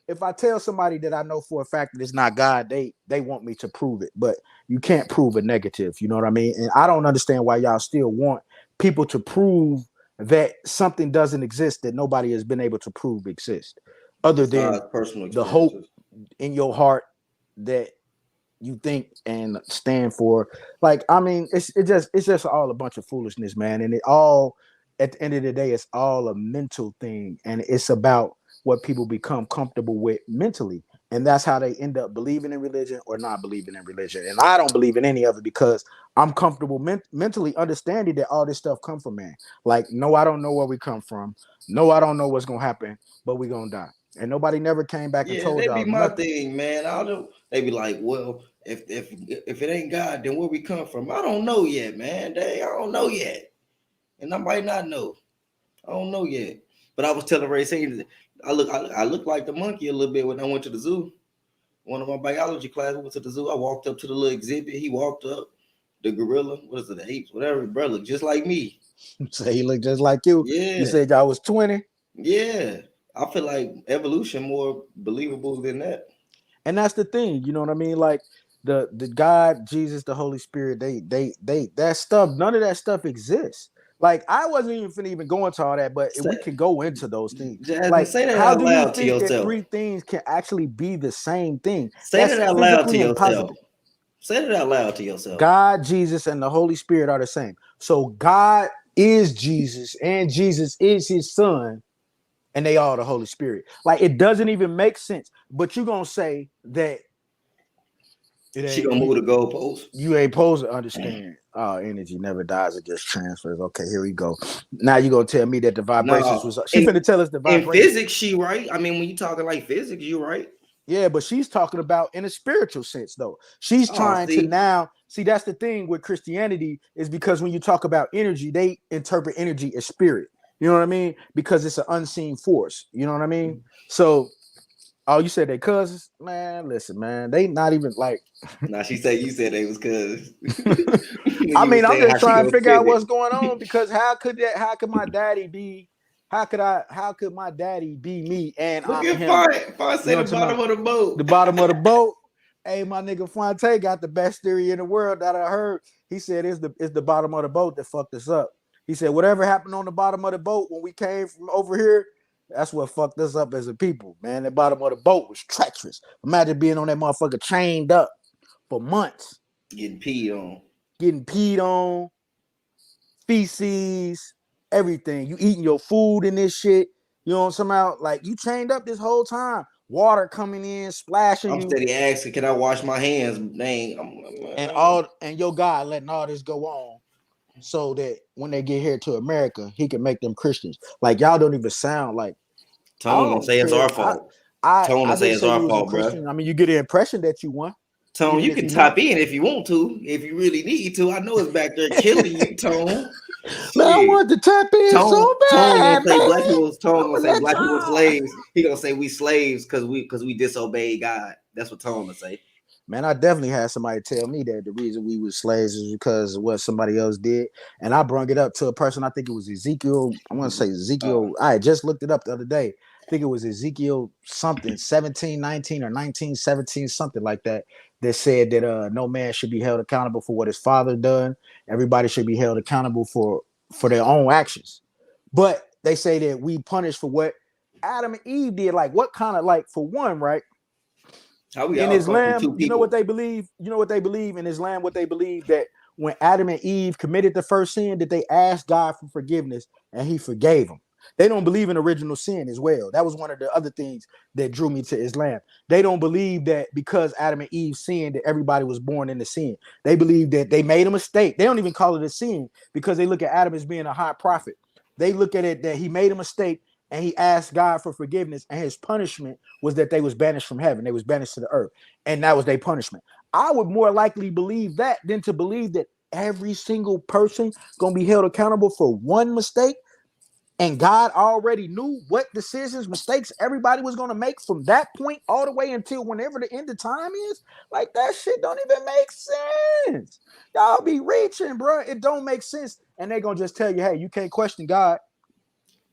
Speaker 2: if I tell somebody that I know for a fact that it's not God, they want me to prove it, but you can't prove a negative. You know what I mean? And I don't understand why y'all still want people to prove that something doesn't exist that nobody has been able to prove exists, other than the hope in your heart that you think and stand for. Like, I mean, it's just all a bunch of foolishness, man. And it all, at the end of the day, it's all a mental thing, and it's about what people become comfortable with mentally, and that's how they end up believing in religion or not believing in religion. And I don't believe in any of it because I'm comfortable mentally understanding that all this stuff come from man. Like, no, I don't know where we come from. No, I don't know what's gonna happen, but we gonna die. And nobody never came back and told y'all.
Speaker 3: That be my thing, man. They be like, well, if it ain't God, then where we come from? I don't know yet, man. I don't know yet, and I might not know. I don't know yet. But I was telling Ray saying I look like the monkey a little bit when I went to the zoo. One of my biology class, we went to the zoo. I walked up to the little exhibit. He walked up. The gorilla, what is it, the apes, whatever, bro, look just like me.
Speaker 2: So he looked just like you.
Speaker 3: Yeah.
Speaker 2: You said y'all was 20.
Speaker 3: Yeah. I feel like evolution more believable than that.
Speaker 2: And that's the thing, you know what I mean? Like the God, Jesus, the Holy Spirit, they that stuff, none of that stuff exists. Like, I wasn't even finna go into all that, but we can go into those things.
Speaker 3: Jasmine,
Speaker 2: like,
Speaker 3: say that
Speaker 2: how
Speaker 3: out
Speaker 2: do
Speaker 3: loud
Speaker 2: you
Speaker 3: to
Speaker 2: think
Speaker 3: yourself.
Speaker 2: that three things can actually be the same thing?
Speaker 3: Say that out loud to yourself.
Speaker 2: Impossible.
Speaker 3: Say that out loud to yourself.
Speaker 2: God, Jesus, and the Holy Spirit are the same. So God is Jesus, and Jesus is his son, and they are the Holy Spirit. Like, it doesn't even make sense. But you're gonna say that
Speaker 3: she gonna move the goalpost.
Speaker 2: You ain't supposed to understand. Oh, energy never dies, it just transfers. Okay, here we go. Now you gonna tell me that the vibrations was she finna tell us the vibrations.
Speaker 3: In physics, she right. I mean, when you talking like physics, you right.
Speaker 2: Yeah, but she's talking about in a spiritual sense, though. She's trying to now see. That's the thing with Christianity, is because when you talk about energy, they interpret energy as spirit. You know what I mean? Because it's an unseen force. You know what I mean? So, oh, you said they cousins? Man, listen, man, they not even like.
Speaker 3: Nah, you said they was cousins.
Speaker 2: I mean, I'm just trying to figure out what's going on, because how could my daddy be? How could my daddy be me and
Speaker 3: look
Speaker 2: I'm
Speaker 3: at
Speaker 2: him?
Speaker 3: Fine said the bottom of the boat.
Speaker 2: The bottom of the boat. Hey, my nigga Fonte got the best theory in the world that I heard. He said it's the bottom of the boat that fucked us up. He said whatever happened on the bottom of the boat when we came from over here, that's what fucked us up as a people, man. The bottom of the boat was treacherous. Imagine being on that motherfucker chained up for months.
Speaker 3: Getting peed
Speaker 2: on. Feces. Everything. You eating your food in this shit. You know, somehow like you chained up this whole time. Water coming in, splashing.
Speaker 3: I'm steady asking, can I wash my hands? Dang.
Speaker 2: And your God letting all this go on so that when they get here to America, he can make them Christians. Like, y'all don't even sound like.
Speaker 3: Tone gonna say it's our fault. Tone gonna say it's our fault, bro.
Speaker 2: I mean, you get the impression that you won.
Speaker 3: Tone, you can type in if you want to, if you really need to. I know it's back there killing you, Tone.
Speaker 2: Man, I want to tap in so bad.
Speaker 3: Tone gonna say black people slaves. He gonna say we slaves because we disobeyed God. That's what Tone gonna say.
Speaker 2: Man, I definitely had somebody tell me that the reason we were slaves is because of what somebody else did. And I brought it up to a person, I think it was Ezekiel. I want to say Ezekiel. I just looked it up the other day. I think it was Ezekiel something, 17:19 or 19:17, something like that, that said that no man should be held accountable for what his father done. Everybody should be held accountable for their own actions. But they say that we punish for what Adam and Eve did. Like, what kind of, like, for one, right? In Islam, you know what they believe? You know what they believe in Islam? What they believe that when Adam and Eve committed the first sin, that they asked God for forgiveness and he forgave them. They don't believe in original sin as well. That was one of the other things that drew me to Islam. They don't believe that because Adam and Eve sinned that everybody was born into sin. They believe that they made a mistake. They don't even call it a sin because they look at Adam as being a high prophet. They look at it that he made a mistake and he asked God for forgiveness, and his punishment was that they was banished from heaven. They was banished to the earth, and that was their punishment. I would more likely believe that than to believe that every single person gonna be held accountable for one mistake. and God already knew what decisions, mistakes everybody was going to make from that point all the way until whenever the end of time is. Like, that shit don't even make sense. Y'all be reaching, bro. It don't make sense. And they're going to just tell you, hey, you can't question God.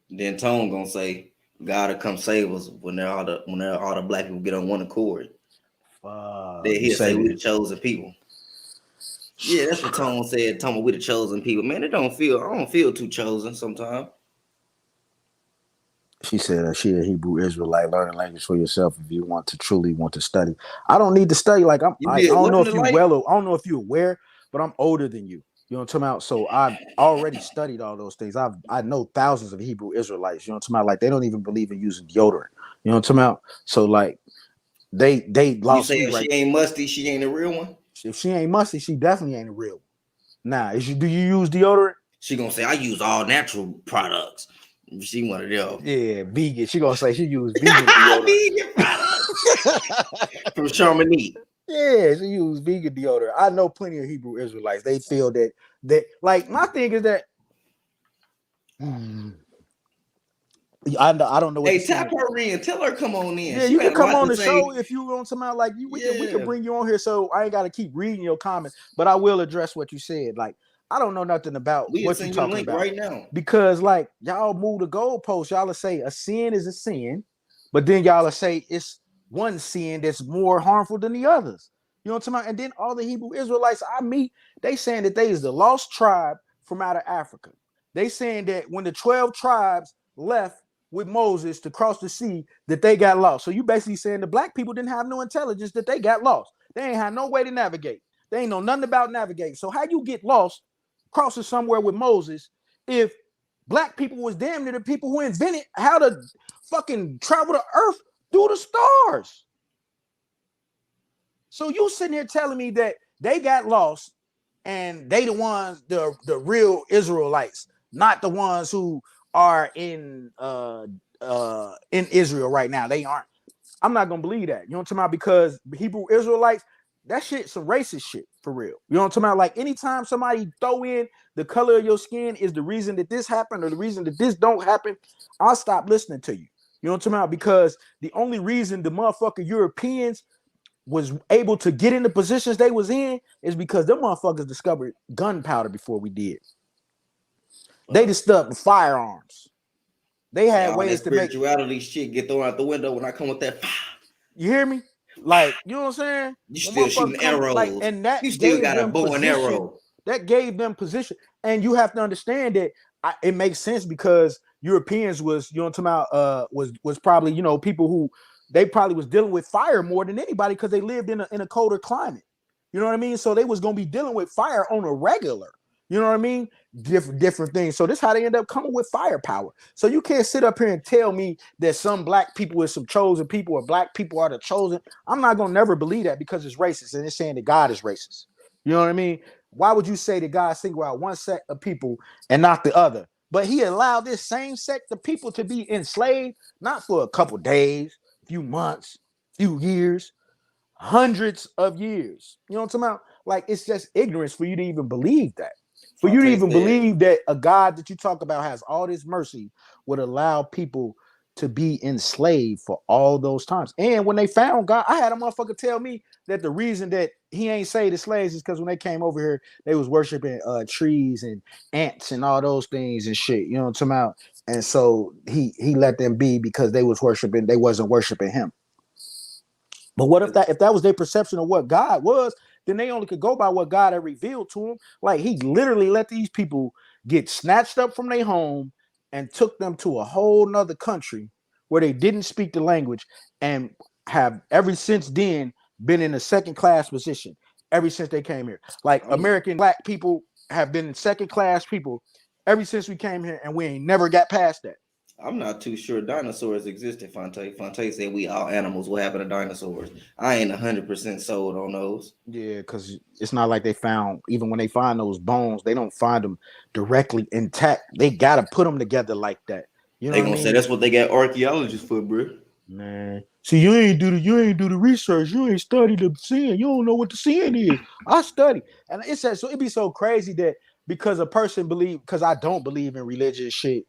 Speaker 3: Then Tone gonna say, God will come save us when all the black people get on one accord. Then he'll say we the chosen people. Yeah, that's what Tone said. Tone, we the chosen people. Man, I don't feel too chosen sometimes.
Speaker 2: She said she a Hebrew Israelite. Learn a language for yourself if you truly want to study. I don't need to study. Like I don't know if you I don't know if you're aware, but I'm older than you. You know what I'm talking about? So I've already studied all those things. I know thousands of Hebrew Israelites. You know what I'm talking about? Like they don't even believe in using deodorant. You know what I'm talking about? So like they lost.
Speaker 3: You say she ain't musty, she ain't a real one?
Speaker 2: If she ain't musty, she definitely ain't a real one. Nah, do you use deodorant?
Speaker 3: She gonna say I use all natural products. She one of them.
Speaker 2: Yeah, vegan. She gonna say she used vegan deodorant.
Speaker 3: Vegan products from Chamonix.
Speaker 2: Yeah, she used vegan deodorant. I know plenty of Hebrew Israelites. They feel that like my thing is that I don't know what.
Speaker 3: Hey, tap her in. Tell her come on in.
Speaker 2: Yeah, you can come on the show if you want to. Like we can bring you on here. So I ain't got to keep reading your comments, but I will address what you said. Like I don't know nothing about what you're talking about
Speaker 3: right now
Speaker 2: because like y'all move the goalposts. Y'all will say a sin is a sin, but then y'all will say it's one sin that's more harmful than the others. You know what I'm talking about? And then all the Hebrew Israelites I meet, they saying that they is the lost tribe from out of Africa. They saying that when the 12 tribes left with Moses to cross the sea, that they got lost. So you basically saying the black people didn't have no intelligence, that they got lost. They ain't had no way to navigate. They ain't know nothing about navigating. So how you get lost crossing somewhere with Moses if black people was damn near the people who invented how to fucking travel the earth through the stars? So you sitting here telling me that they got lost and they the ones, the real Israelites, not the ones who are in Israel right now. They aren't. I'm not gonna believe that. You know what I'm talking about? Because Hebrew Israelites, that shit's some racist shit for real. You know what I'm talking about? Like anytime somebody throw in the color of your skin is the reason that this happened or the reason that this don't happen, I'll stop listening to you. You know what I'm talking about? Because the only reason the motherfucking Europeans was able to get in the positions they was in is because them motherfuckers discovered gunpowder before we did. They discovered firearms. They had ways to make
Speaker 3: spirituality shit get thrown out the window when I come with that.
Speaker 2: You hear me? Like, you know what I'm saying?
Speaker 3: You still shooting arrows.
Speaker 2: Like, and that
Speaker 3: you still got a bow and arrow.
Speaker 2: That gave them position. And you have to understand that it makes sense because Europeans was, you know what I'm talking about, was probably, you know, people who they probably was dealing with fire more than anybody because they lived in a colder climate. You know what I mean? So they was gonna be dealing with fire on a regular. You know what I mean? Different things. So this is how they end up coming with firepower. So you can't sit up here and tell me that some black people is some chosen people or black people are the chosen. I'm not gonna never believe that because it's racist and it's saying that God is racist. You know what I mean? Why would you say that God single out one sect of people and not the other? But he allowed this same sect of people to be enslaved, not for a couple days, few months, few years, hundreds of years. You know what I'm talking about? Like, it's just ignorance for you to even believe that. For you to even believe that a God that you talk about has all this mercy would allow people to be enslaved for all those times. And when they found God, I had a motherfucker tell me that the reason that he ain't saved the slaves is because when they came over here, they was worshiping trees and ants and all those things and shit. You know what I'm talking about? And so he let them be because they wasn't worshiping him. But what if that was their perception of what God was? Then they only could go by what God had revealed to them. Like he literally let these people get snatched up from their home and took them to a whole nother country where they didn't speak the language and have ever since then been in a second class position ever since they came here. Like American black people have been second class people ever since we came here and we ain't never got past that.
Speaker 3: I'm not too sure dinosaurs existed, Fonte. Fonte said we all animals. What happened to dinosaurs? I ain't 100% sold on those.
Speaker 2: Yeah, because it's not like they found, even when they find those bones, they don't find them directly intact. They got to put them together like that. You know
Speaker 3: they gonna say that's what they got archaeologists for, bro.
Speaker 2: Man, see, you ain't do the research. You ain't studied the sin. You don't know what the sin is. I study, and it be so crazy that because a person because I don't believe in religious shit,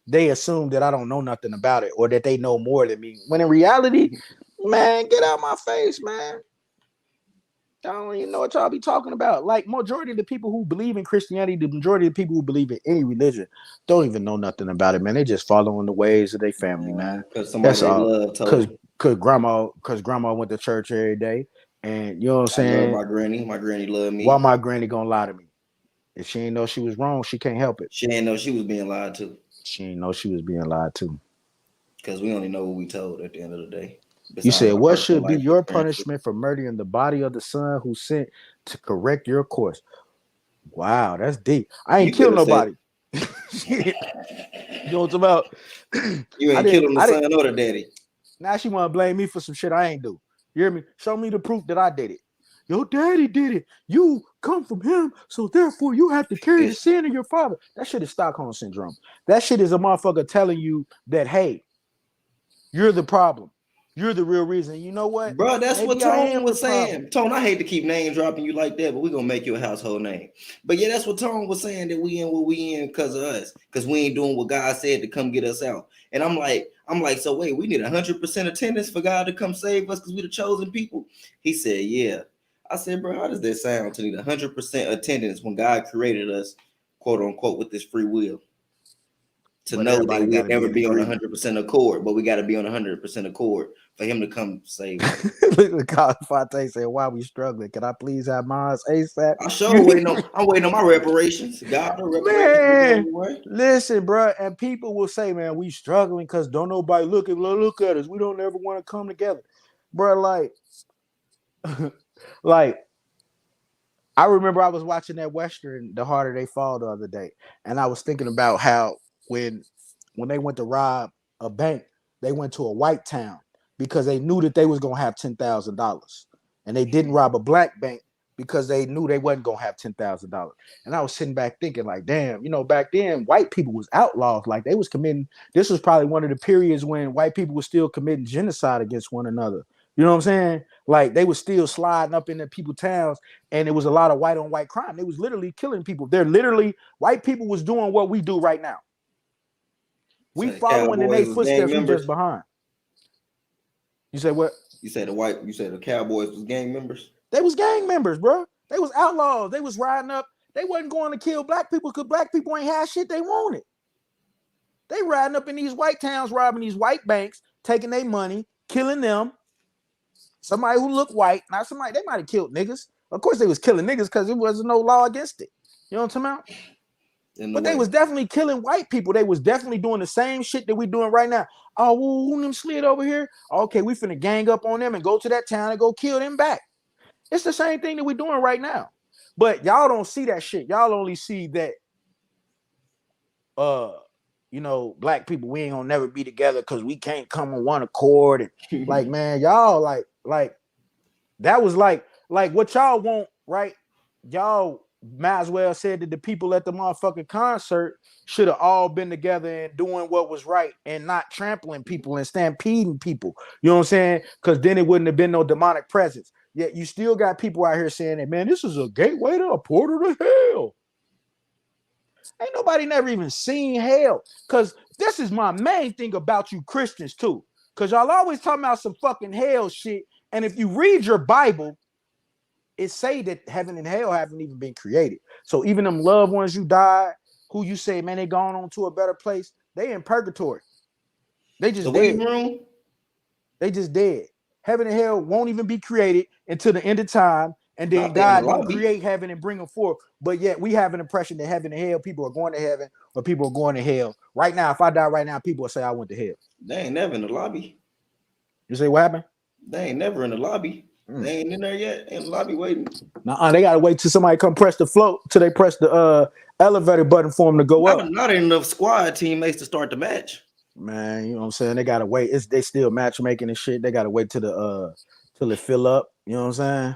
Speaker 2: they assume that I don't know nothing about it or that they know more than me. When in reality, man, get out my face, man. I don't even know what y'all be talking about. Like, majority of the people who believe in Christianity, the majority of the people who believe in any religion, don't even know nothing about it, man. They just following the ways of their family, man.
Speaker 3: Because somebody
Speaker 2: That's
Speaker 3: they
Speaker 2: all.
Speaker 3: love told
Speaker 2: Because grandma went to church every day, and you know what I'm
Speaker 3: I
Speaker 2: saying.
Speaker 3: love my granny. My granny loved me.
Speaker 2: Why my granny gonna lie to me? If she ain't know she was wrong, she can't help it.
Speaker 3: She ain't know she was being lied to.
Speaker 2: She ain't know she was being lied to.
Speaker 3: Because we only know what we told at the end of the day.
Speaker 2: You said, what should be your punishment for murdering the body of the son who sent to correct your course? Wow, that's deep. I ain't killed nobody. You know what I'm about?
Speaker 3: You ain't killing the son or the daddy.
Speaker 2: Now she want to blame me for some shit I ain't do. You hear me? Show me the proof that I did it. Your daddy did it. You come from him, so therefore you have to carry the sin of your father. That shit is Stockholm syndrome. That shit is a motherfucker telling you that, hey, you're the problem. You're the real reason. You know what?
Speaker 3: Bro, that's
Speaker 2: Maybe
Speaker 3: what Tone was saying. Tone, I hate to keep name dropping you like that, but we're gonna make you a household name. But yeah, that's what Tone was saying, that we in what we in because of us, because we ain't doing what God said to come get us out. And I'm like, so wait, we need 100% attendance for God to come save us because we the chosen people. He said, yeah. I said, bro, how does that sound to need 100% attendance when God created us, quote unquote, with this free will? To know that we'll never be on 100% accord, but we got to be on 100% accord for him to come save us.
Speaker 2: Look at Fonte said, why we struggling? Can I please have mine ASAP?
Speaker 3: I'm waiting on my reparations. God, reparations.
Speaker 2: Man, listen, bro, and people will say, man, we struggling because don't nobody look at us. We don't ever want to come together. Bro, like, I remember I was watching that Western, The Harder They Fall, the other day, and I was thinking about how when they went to rob a bank, they went to a white town because they knew that they was gonna have $10,000, and they didn't rob a black bank because they knew they wasn't gonna have $10,000. And I was sitting back thinking, like, damn, you know, back then white people was outlaws, like they was committing. This was probably one of the periods when white people were still committing genocide against one another. You know what I'm saying? Like they were still sliding up into people's towns, and it was a lot of white on white crime. They was literally killing people. White people was doing what we do right now. We following in their footsteps. We just behind. You said what?
Speaker 3: You said the Cowboys was gang members?
Speaker 2: They was gang members, bro. They was outlaws. They was riding up. They wasn't going to kill black people because black people ain't had shit they wanted. They riding up in these white towns, robbing these white banks, taking their money, killing them. Somebody who looked white, not somebody, they might have killed niggas. Of course they was killing niggas because there wasn't no law against it. You know what I'm talking about? But they was definitely killing white people. They was definitely doing the same shit that we doing right now. Oh, who them slid over here? Okay, we finna gang up on them and go to that town and go kill them back. It's the same thing that we doing right now. But y'all don't see that shit. Y'all only see that, you know, black people, we ain't gonna never be together because we can't come on one accord. And like, man, y'all like that was like what y'all want, right? Y'all might as well said that the people at the motherfucking concert should have all been together and doing what was right and not trampling people and stampeding people. You know what I'm saying? Because then it wouldn't have been no demonic presence. Yet you still got people out here saying that, man, this is a gateway to a portal to hell. Ain't nobody never even seen hell. Because this is my main thing about you Christians too. Because y'all always talking about some fucking hell shit. And if you read your Bible, it say that heaven and hell haven't even been created. So even them loved ones you died, who you say, man, they gone on to a better place, they in purgatory. They just dead. They just dead. Heaven and hell won't even be created until the end of time. And then God will create heaven and bring them forth. But yet we have an impression that heaven and hell, people are going to heaven or people are going to hell. Right now, if I die right now, people will say I went to hell.
Speaker 3: They ain't never in the lobby.
Speaker 2: You say what happened?
Speaker 3: They ain't never in the lobby. They ain't in there yet. In the lobby waiting.
Speaker 2: Nah, they gotta wait till somebody come press the float, till they press the elevator button for them to go up.
Speaker 3: Not enough squad teammates to start the match.
Speaker 2: Man, you know what I'm saying? They gotta wait. They still matchmaking and shit. They gotta wait till till it fill up. You know what I'm saying?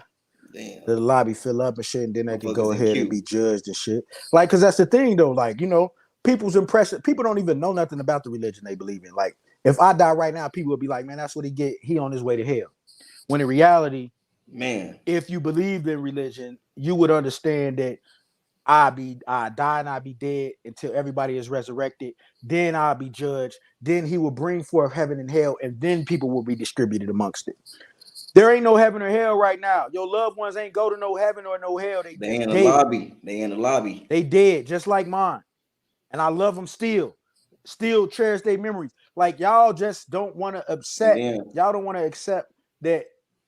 Speaker 3: Damn.
Speaker 2: The lobby fill up and shit, and then they can go ahead and be judged and shit. Like, cause that's the thing though. Like, you know, people's impression. People don't even know nothing about the religion they believe in. Like, if I die right now, people will be like, man, that's what he get. He on his way to hell. When in reality,
Speaker 3: man,
Speaker 2: if you believed in religion, you would understand that I die and I be dead until everybody is resurrected. Then I'll be judged. Then he will bring forth heaven and hell, and then people will be distributed amongst it. There ain't no heaven or hell right now. Your loved ones ain't go to no heaven or no hell. They
Speaker 3: in the
Speaker 2: dead.
Speaker 3: lobby. They in the lobby.
Speaker 2: They dead, just like mine. And I love them still. Still cherish their memories. Like y'all just don't want to upset. Y'all don't want to accept that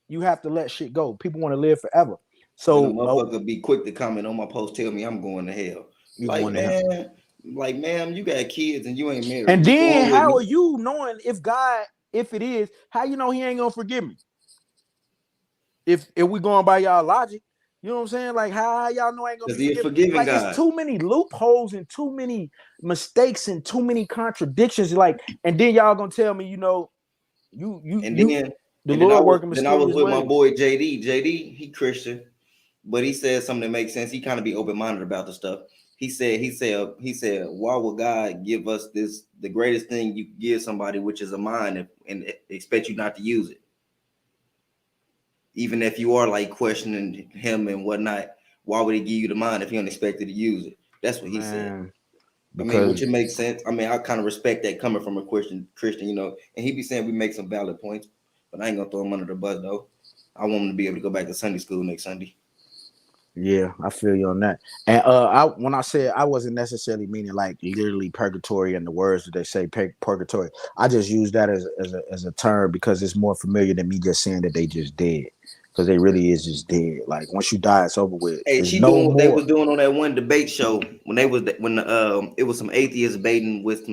Speaker 2: you have to let shit go. People want to live forever. So
Speaker 3: motherfucker be quick to comment on my post, tell me I'm going to hell. Like, man, like, ma'am, you got kids and you ain't married.
Speaker 2: And then how are you knowing if it is, how you know he ain't gonna forgive me? If we going by y'all logic, you know what I'm saying? Like how y'all know I ain't gonna be forgiving like God. It's too many loopholes and too many mistakes and too many contradictions. Like, and then y'all gonna tell me, you know, the Lord working mysterious ways. Then I was with my boy JD. JD, he Christian, but he said something that makes sense. He kind of be open-minded about the stuff. He said, why would God give us the greatest thing you give somebody, which is a mind, and expect you not to use it? Even if you are like questioning him and whatnot, why would he give you the mind if you don't expect you to use it? That's what he said. Because, I mean, which it makes sense. I mean, I kind of respect that coming from a Christian, you know, and he be saying we make some valid points, but I ain't gonna throw him under the bus though. I want him to be able to go back to Sunday school next Sunday. Yeah, I feel you on that. And when I said I wasn't necessarily meaning like literally purgatory and the words that they say purgatory. I just use that as a term because it's more familiar than me just saying that they just dead. Because they really is just dead. Like once you die, it's over with.
Speaker 3: Hey, she doing what they was doing on that one debate show when it was some atheists debating with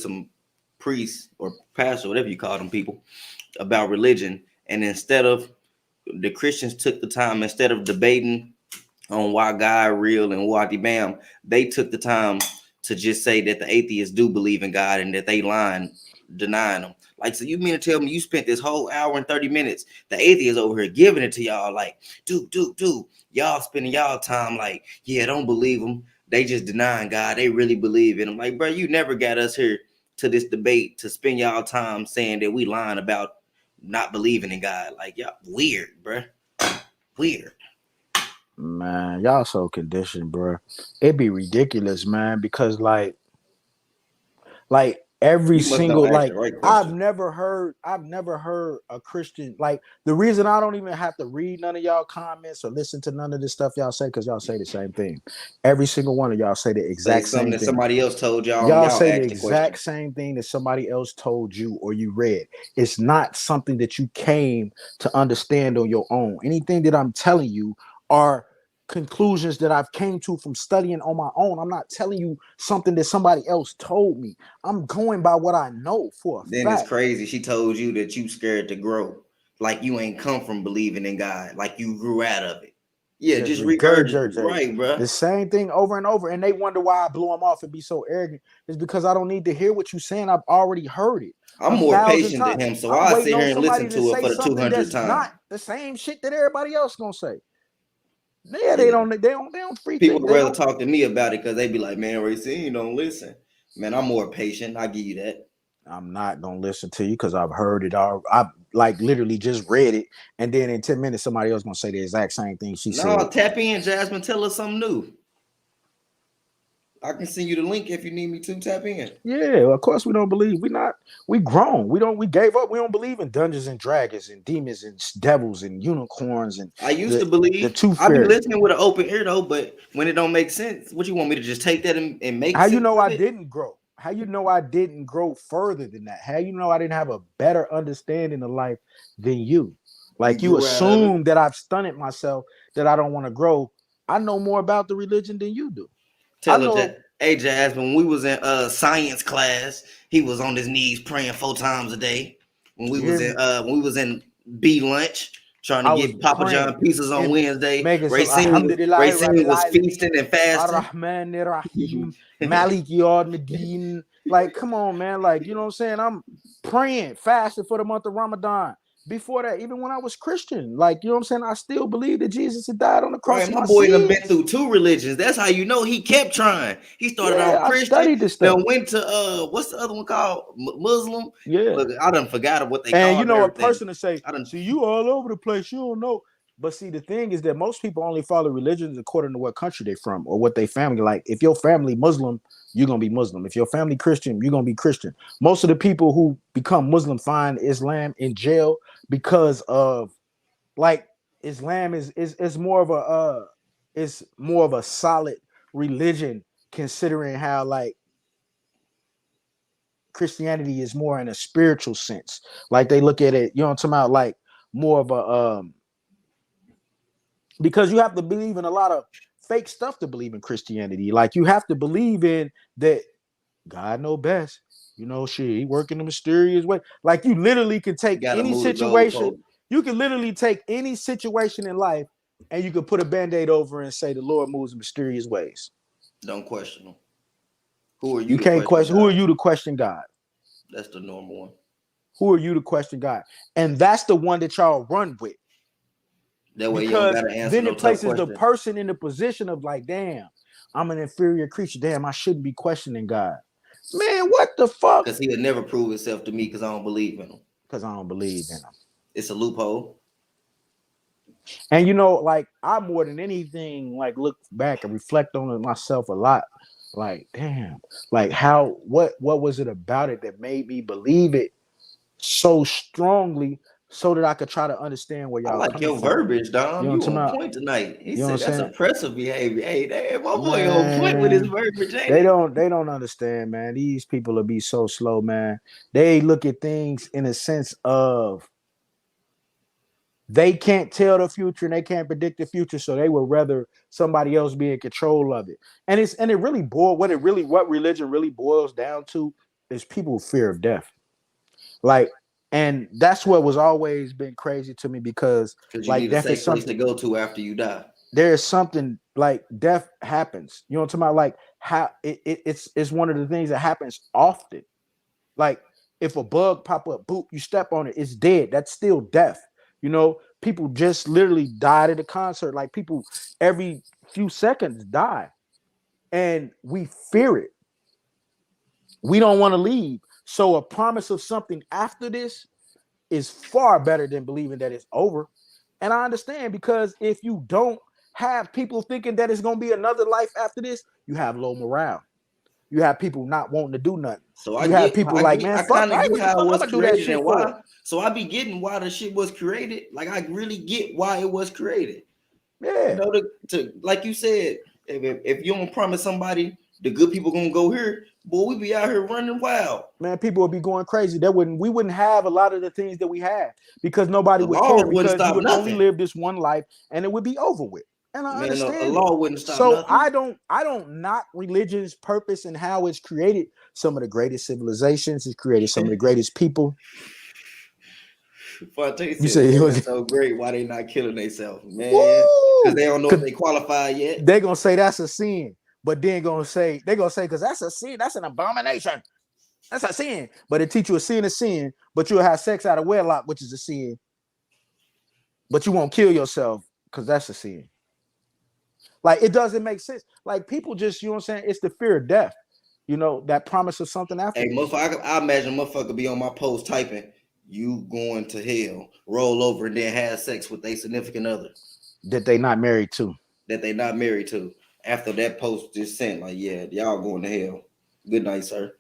Speaker 3: some priests or pastor, whatever you call them people, about religion. And instead of the Christians took the time, instead of debating on why God real and why bam, they took the time to just say that the atheists do believe in God and that they lying, denying them. Like, so you mean to tell me you spent this whole hour and 30 minutes, the atheists over here giving it to y'all like, dude, y'all spending y'all time like, yeah, don't believe them. They just denying God. They really believe in him. Like, bro, you never got us here to this debate to spend y'all time saying that we lying about not believing in God. Like, y'all weird, bro. Weird.
Speaker 2: Man, y'all so conditioned, bro. It'd be ridiculous, man, because like every single I've never heard a Christian, like the reason I don't even have to read none of y'all comments or listen to none of this stuff y'all say, because y'all say the same thing. Every single one of y'all say the exact same thing that
Speaker 3: somebody else told y'all.
Speaker 2: Y'all say the exact same thing that somebody else told you or you read. It's not something that you came to understand on your own. Anything that I'm telling you are conclusions that I've came to from studying on my own. I'm not telling you something that somebody else told me. I'm going by what I know for a fact.
Speaker 3: It's crazy. She told you that you scared to grow. Like you ain't come from believing in God. Like you grew out of it. Yeah, just regurgitate. Right, bro.
Speaker 2: The same thing over and over. And they wonder why I blew them off and be so arrogant. It's because I don't need to hear what you're saying. I've already heard it.
Speaker 3: I'm more patient than him. So I'll sit here and listen to it for the 200th time.
Speaker 2: Not the same shit that everybody else gonna say. Yeah, they don't freak.
Speaker 3: People would rather talk to me about it because they be like, man, Racine don't listen. Man, I'm more patient. I give you that.
Speaker 2: I'm not gonna listen to you because I've heard it all. I've like literally just read it, and then in 10 minutes somebody else gonna say the exact same thing she said.
Speaker 3: No, tap in, Jasmine. Tell us something new. I can send you the link if you need me to. Tap in.
Speaker 2: Yeah, of course we don't believe. We grown. We gave up. We don't believe in Dungeons and Dragons and demons and devils and unicorns and
Speaker 3: I used to believe the tooth fairy. I've been listening with an open ear though, but when it don't make sense, what you want me to just take that and make
Speaker 2: how
Speaker 3: sense?
Speaker 2: You know I didn't grow? How you know I didn't grow further than that? How you know I didn't have a better understanding of life than you? Like you assume that I've stunted myself, that I don't want to grow. I know more about the religion than you do.
Speaker 3: Tell her that. Hey, Jazz, when we was in science class, he was on his knees praying 4 times a day. When we was in B lunch, trying to get Papa John pizzas on Wednesday. Racine was feasting and fasting.
Speaker 2: Like, come on, man. Like, you know what I'm saying? I'm praying, fasting for the month of Ramadan. Before that, even when I was Christian, like, you know what I'm saying? I still believe that Jesus had died on the cross.
Speaker 3: Right, my boy done been through 2 religions. That's how you know he kept trying. He started off Christian, then went to what's the other one called? Muslim.
Speaker 2: Yeah.
Speaker 3: Look, I done forgot what they call.
Speaker 2: And you know, a person to say, see, you all over the place. You don't know. But see, the thing is that most people only follow religions according to what country they're from or what they family like. If your family Muslim, you're gonna be Muslim. If your family Christian, you're gonna be Christian. Most of the people who become Muslim find Islam in jail because of like Islam is more of a it's more of a solid religion considering how like Christianity is more in a spiritual sense. Like they look at it, you know what I'm talking about, like more of a because you have to believe in a lot of fake stuff to believe in Christianity. Like you have to believe in that God know best. You know, shit, he work in a mysterious way. Like you literally can take any situation. You can literally take any situation in life and you can put a band-aid over and say the Lord moves in mysterious ways.
Speaker 3: Don't question him. Who are you?
Speaker 2: You can't question. Who are you to question God?
Speaker 3: That's the normal one.
Speaker 2: Who are you to question God? And that's the one that y'all run with.
Speaker 3: That way
Speaker 2: because
Speaker 3: you don't gotta answer
Speaker 2: then
Speaker 3: no
Speaker 2: it places
Speaker 3: tough
Speaker 2: the
Speaker 3: question.
Speaker 2: person in the position of like, damn, I'm an inferior creature. Damn, I shouldn't be questioning God. Man, what the fuck?
Speaker 3: Because he'll never prove himself to me because I don't believe in him.
Speaker 2: Because I don't believe in him.
Speaker 3: It's a loophole.
Speaker 2: And you know, like I more than anything, like look back and reflect on it myself a lot. Like, damn, like how what was it about it that made me believe it so strongly so that I could try to understand where y'all
Speaker 3: I like
Speaker 2: coming
Speaker 3: your
Speaker 2: from.
Speaker 3: verbiage, Dom. You on
Speaker 2: about?
Speaker 3: point tonight. He
Speaker 2: You know
Speaker 3: said that's
Speaker 2: saying?
Speaker 3: oppressive behavior. Hey, damn, my boy on point with his verbiage, ain't
Speaker 2: They
Speaker 3: he?
Speaker 2: don't understand, man. These people will be so slow, man. They look at things in a sense of they can't tell the future and they can't predict the future, so they would rather somebody else be in control of it. And it really what religion really boils down to is people's fear of death. Like, and that's what was always been crazy to me because
Speaker 3: you
Speaker 2: like
Speaker 3: need a
Speaker 2: death
Speaker 3: safe
Speaker 2: is
Speaker 3: place
Speaker 2: something
Speaker 3: to go to after you die.
Speaker 2: there's something like death happens. You know what I'm talking about? Like how it's one of the things that happens often. Like if a bug pop up, boop, you step on it, it's dead. That's still death. You know, people just literally died at a concert. Like people every few seconds die. And we fear it. We don't want to leave. So a promise of something after this is far better than believing that it's over. And I understand because if you don't have people thinking that it's going to be another life after this, you have low morale. You have people not wanting to do nothing.
Speaker 3: So
Speaker 2: you have people like, man, fuck,
Speaker 3: I get how it was
Speaker 2: do that
Speaker 3: created
Speaker 2: shit
Speaker 3: and
Speaker 2: for.
Speaker 3: why. So I be getting why the shit was created. Like I really get why it was created.
Speaker 2: Yeah.
Speaker 3: You know, to like you said, if you don't promise somebody the good people gonna go here, boy, we be out here running wild.
Speaker 2: Man, people would be going crazy. We wouldn't have a lot of the things that we have because nobody would care because you would only live this one life and it would be over with. And I understand
Speaker 3: a law wouldn't stop
Speaker 2: so
Speaker 3: nothing.
Speaker 2: I don't knock religion's purpose and how it's created some of the greatest civilizations. It's created some of the greatest people.
Speaker 3: You say it was so great. Why they not killing themselves, man? Because they don't know if they qualify yet.
Speaker 2: They're gonna say that's a sin, but then they're gonna say because that's a sin, that's an abomination. That's a sin. But it teach you a sin, but you'll have sex out of wedlock, which is a sin. But you won't kill yourself because that's a sin. Like it doesn't make sense. Like people just, you know what I'm saying? It's the fear of death. You know, that promise of something after.
Speaker 3: Hey, motherfucker, I imagine motherfucker be on my post typing, you going to hell, roll over and then have sex with a significant other.
Speaker 2: That they not married to.
Speaker 3: After that post just sent, like, yeah, y'all going to hell. Good night, sir.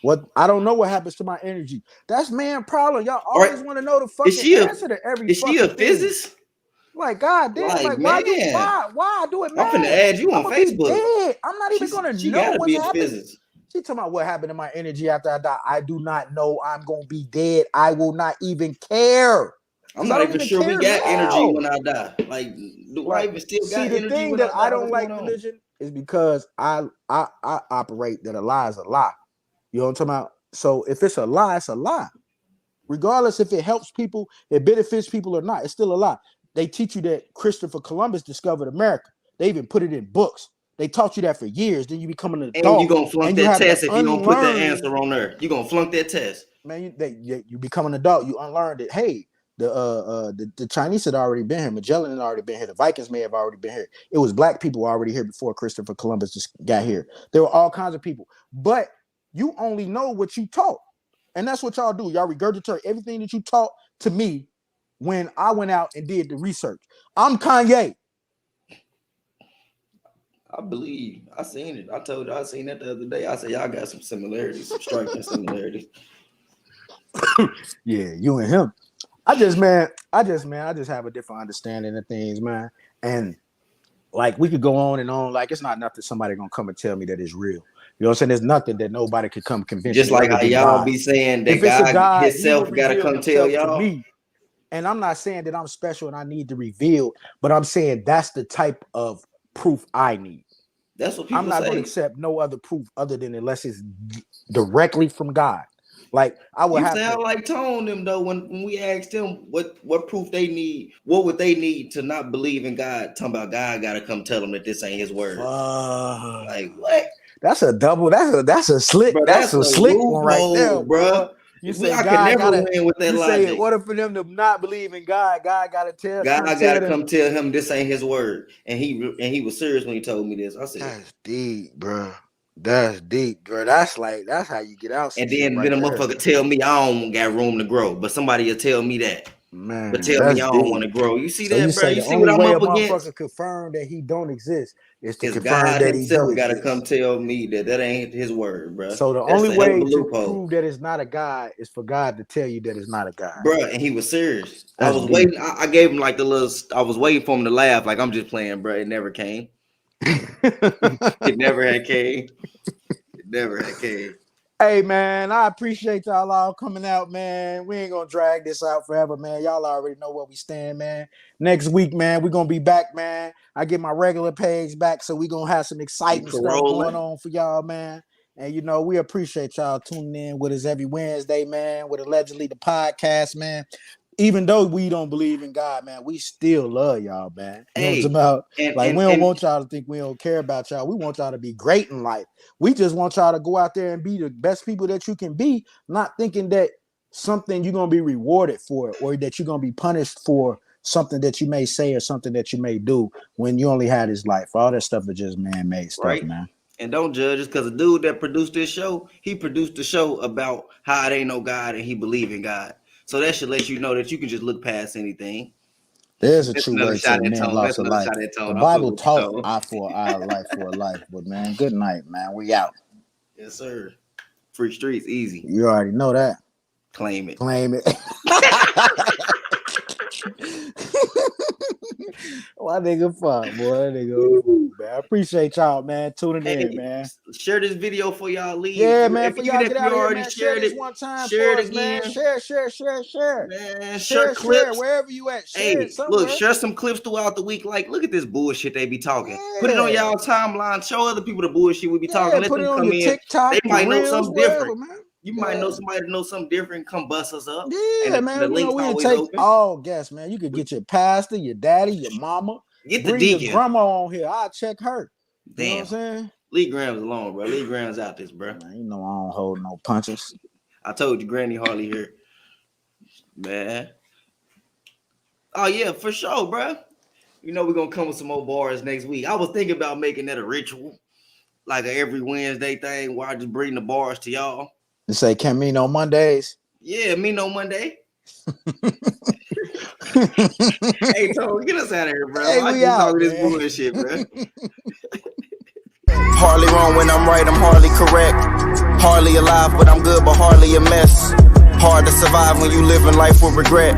Speaker 2: What I don't know what happens to my energy. That's man problem. Y'all always want to know the fucking answer to every.
Speaker 3: Is she a physicist?
Speaker 2: Like God damn, like why do it matter?
Speaker 3: I'm finna add you on Facebook.
Speaker 2: I'm not even gonna know what's happening. She talking about what happened to my energy after I die. I do not know. I'm gonna be dead. I will not even care.
Speaker 3: I'm not even sure we got energy when I die. Like, do I even still got energy?
Speaker 2: The thing that I don't like religion is because I operate that a lie is a lie. You know what I'm talking about? So if it's a lie, it's a lie. Regardless if it helps people, it benefits people or not, it's still a lie. They teach you that Christopher Columbus discovered America. They even put it in books. They taught you that for years. Then you become an adult.
Speaker 3: And you're going to flunk that test if you don't put that answer on there. You're going to flunk that test.
Speaker 2: Man, you become an adult. You unlearned it. Hey, the Chinese had already been here. Magellan had already been here. The Vikings may have already been here. It was black people already here before Christopher Columbus just got here. There were all kinds of people. But you only know what you taught. And that's what y'all do. Y'all regurgitate everything that you taught to me when I went out and did the research. I'm Kanye.
Speaker 3: I believe. I seen it. I told you I seen that the other day. I said, y'all got some similarities, some striking similarities.
Speaker 2: Yeah, you and him. I just have a different understanding of things, man. And like we could go on and on. Like it's not nothing somebody gonna come and tell me that is real. You know what I'm saying? There's nothing that nobody could come convince.
Speaker 3: Just like how y'all be saying that God himself gotta come tell y'all.
Speaker 2: Me. And I'm not saying that I'm special and I need to reveal, but I'm saying that's the type of proof I need.
Speaker 3: That's what people
Speaker 2: I'm not
Speaker 3: say.
Speaker 2: going to accept no other proof other than unless it's directly from God. Like I would have
Speaker 3: sound like Tone them though when we asked them what proof they need, what would they need to not believe in God? Talking about God got to come tell them that this ain't His word. Like what?
Speaker 2: That's a double. That's a slick.
Speaker 3: Bro,
Speaker 2: that's a slick one right there,
Speaker 3: bro.
Speaker 2: You say
Speaker 3: I
Speaker 2: God
Speaker 3: could never
Speaker 2: gotta,
Speaker 3: win with that
Speaker 2: you
Speaker 3: logic.
Speaker 2: Say in order for them to not believe in God, God got to tell.
Speaker 3: God got to come tell him this ain't His word, and he was serious when he told me this. I said,
Speaker 2: "That's deep, bro. That's deep, bro. That's how you get out."
Speaker 3: And then a motherfucker tell me I don't got room to grow, but somebody will tell me that.
Speaker 2: Man,
Speaker 3: but tell me I don't want to grow. You see that, bro? You see what I'm up against?
Speaker 2: Motherfucker confirm that he don't exist is to confirm
Speaker 3: God
Speaker 2: that he do
Speaker 3: got to come tell me that ain't His word, bro.
Speaker 2: So the only way to prove that it's not a God is for God to tell you that it's not a God,
Speaker 3: bro. And he was serious. I was waiting. I gave him like the little. I was waiting for him to laugh, like I'm just playing, bro. It never came. It never had came. It never had came.
Speaker 2: Hey man, I appreciate y'all all coming out, man. We ain't gonna drag this out forever, man. Y'all already know where we stand, man. Next week, man, we're gonna be back, man. I get my regular page back, so we're gonna have some exciting stuff going on for y'all, man. And you know, we appreciate y'all tuning in with us every Wednesday, man, with allegedly the podcast, man. Even though we don't believe in God, man, we still love y'all, man. You know what I'm about? We don't want y'all to think we don't care about y'all. We want y'all to be great in life. We just want y'all to go out there and be the best people that you can be, not thinking that something you're going to be rewarded for or that you're going to be punished for something that you may say or something that you may do when you only had this life. All that stuff is just man-made stuff, man.
Speaker 3: And don't judge us because the dude that produced this show, he produced the show about how it ain't no God and he believe in God. So that should let you know that you can just look past anything.
Speaker 2: There's a true way to man loss of life. The Bible taught eye for eye, life for a life. But man, good night, man. We out.
Speaker 3: Yes, sir. Free streets, easy.
Speaker 2: You already know that.
Speaker 3: Claim it.
Speaker 2: Claim it. Why nigga fuck, boy? Nigga, man. I appreciate y'all, man. Tuning in, man.
Speaker 3: Share this video for y'all leave.
Speaker 2: Yeah, man. For y'all get out here, man.
Speaker 3: Share
Speaker 2: this one time.
Speaker 3: Share it
Speaker 2: again.
Speaker 3: Man.
Speaker 2: Share.
Speaker 3: Man, share clips
Speaker 2: wherever you at. Share it somewhere.
Speaker 3: Look, share some clips throughout the week. Like, look at this bullshit they be talking. Yeah. Put it on y'all timeline. Show other people the bullshit we be talking. Let them come in.
Speaker 2: TikTok,
Speaker 3: they might know something different.
Speaker 2: Man.
Speaker 3: You might know somebody to know something different. Come bust us up.
Speaker 2: Yeah, man. We didn't take all guests, man. You could get your pastor, your daddy, your mama.
Speaker 3: Get the
Speaker 2: Bring
Speaker 3: deacon.
Speaker 2: Your grandma on here. I'll check her.
Speaker 3: Damn.
Speaker 2: You know what I'm saying?
Speaker 3: Lee Graham's alone, bro. Lee Graham's out this, bro.
Speaker 2: Man, you know I don't hold no punches.
Speaker 3: I told you, Granny Harley here. Man. Oh, yeah, for sure, bro. You know we're going to come with some more bars next week. I was thinking about making that a ritual. Like a every Wednesday thing where I just bring the bars to y'all.
Speaker 2: You say Camino Mondays?
Speaker 3: Yeah, Mino Monday. Hey, Tony, get us out of here, bro.
Speaker 2: Hey,
Speaker 3: I
Speaker 2: we
Speaker 3: just
Speaker 2: out,
Speaker 3: talking
Speaker 2: man.
Speaker 3: this bullshit, bro.
Speaker 1: Hardly wrong when I'm right, I'm hardly correct. Hardly alive, but I'm good, but hardly a mess. Hard to survive when you living life with regret.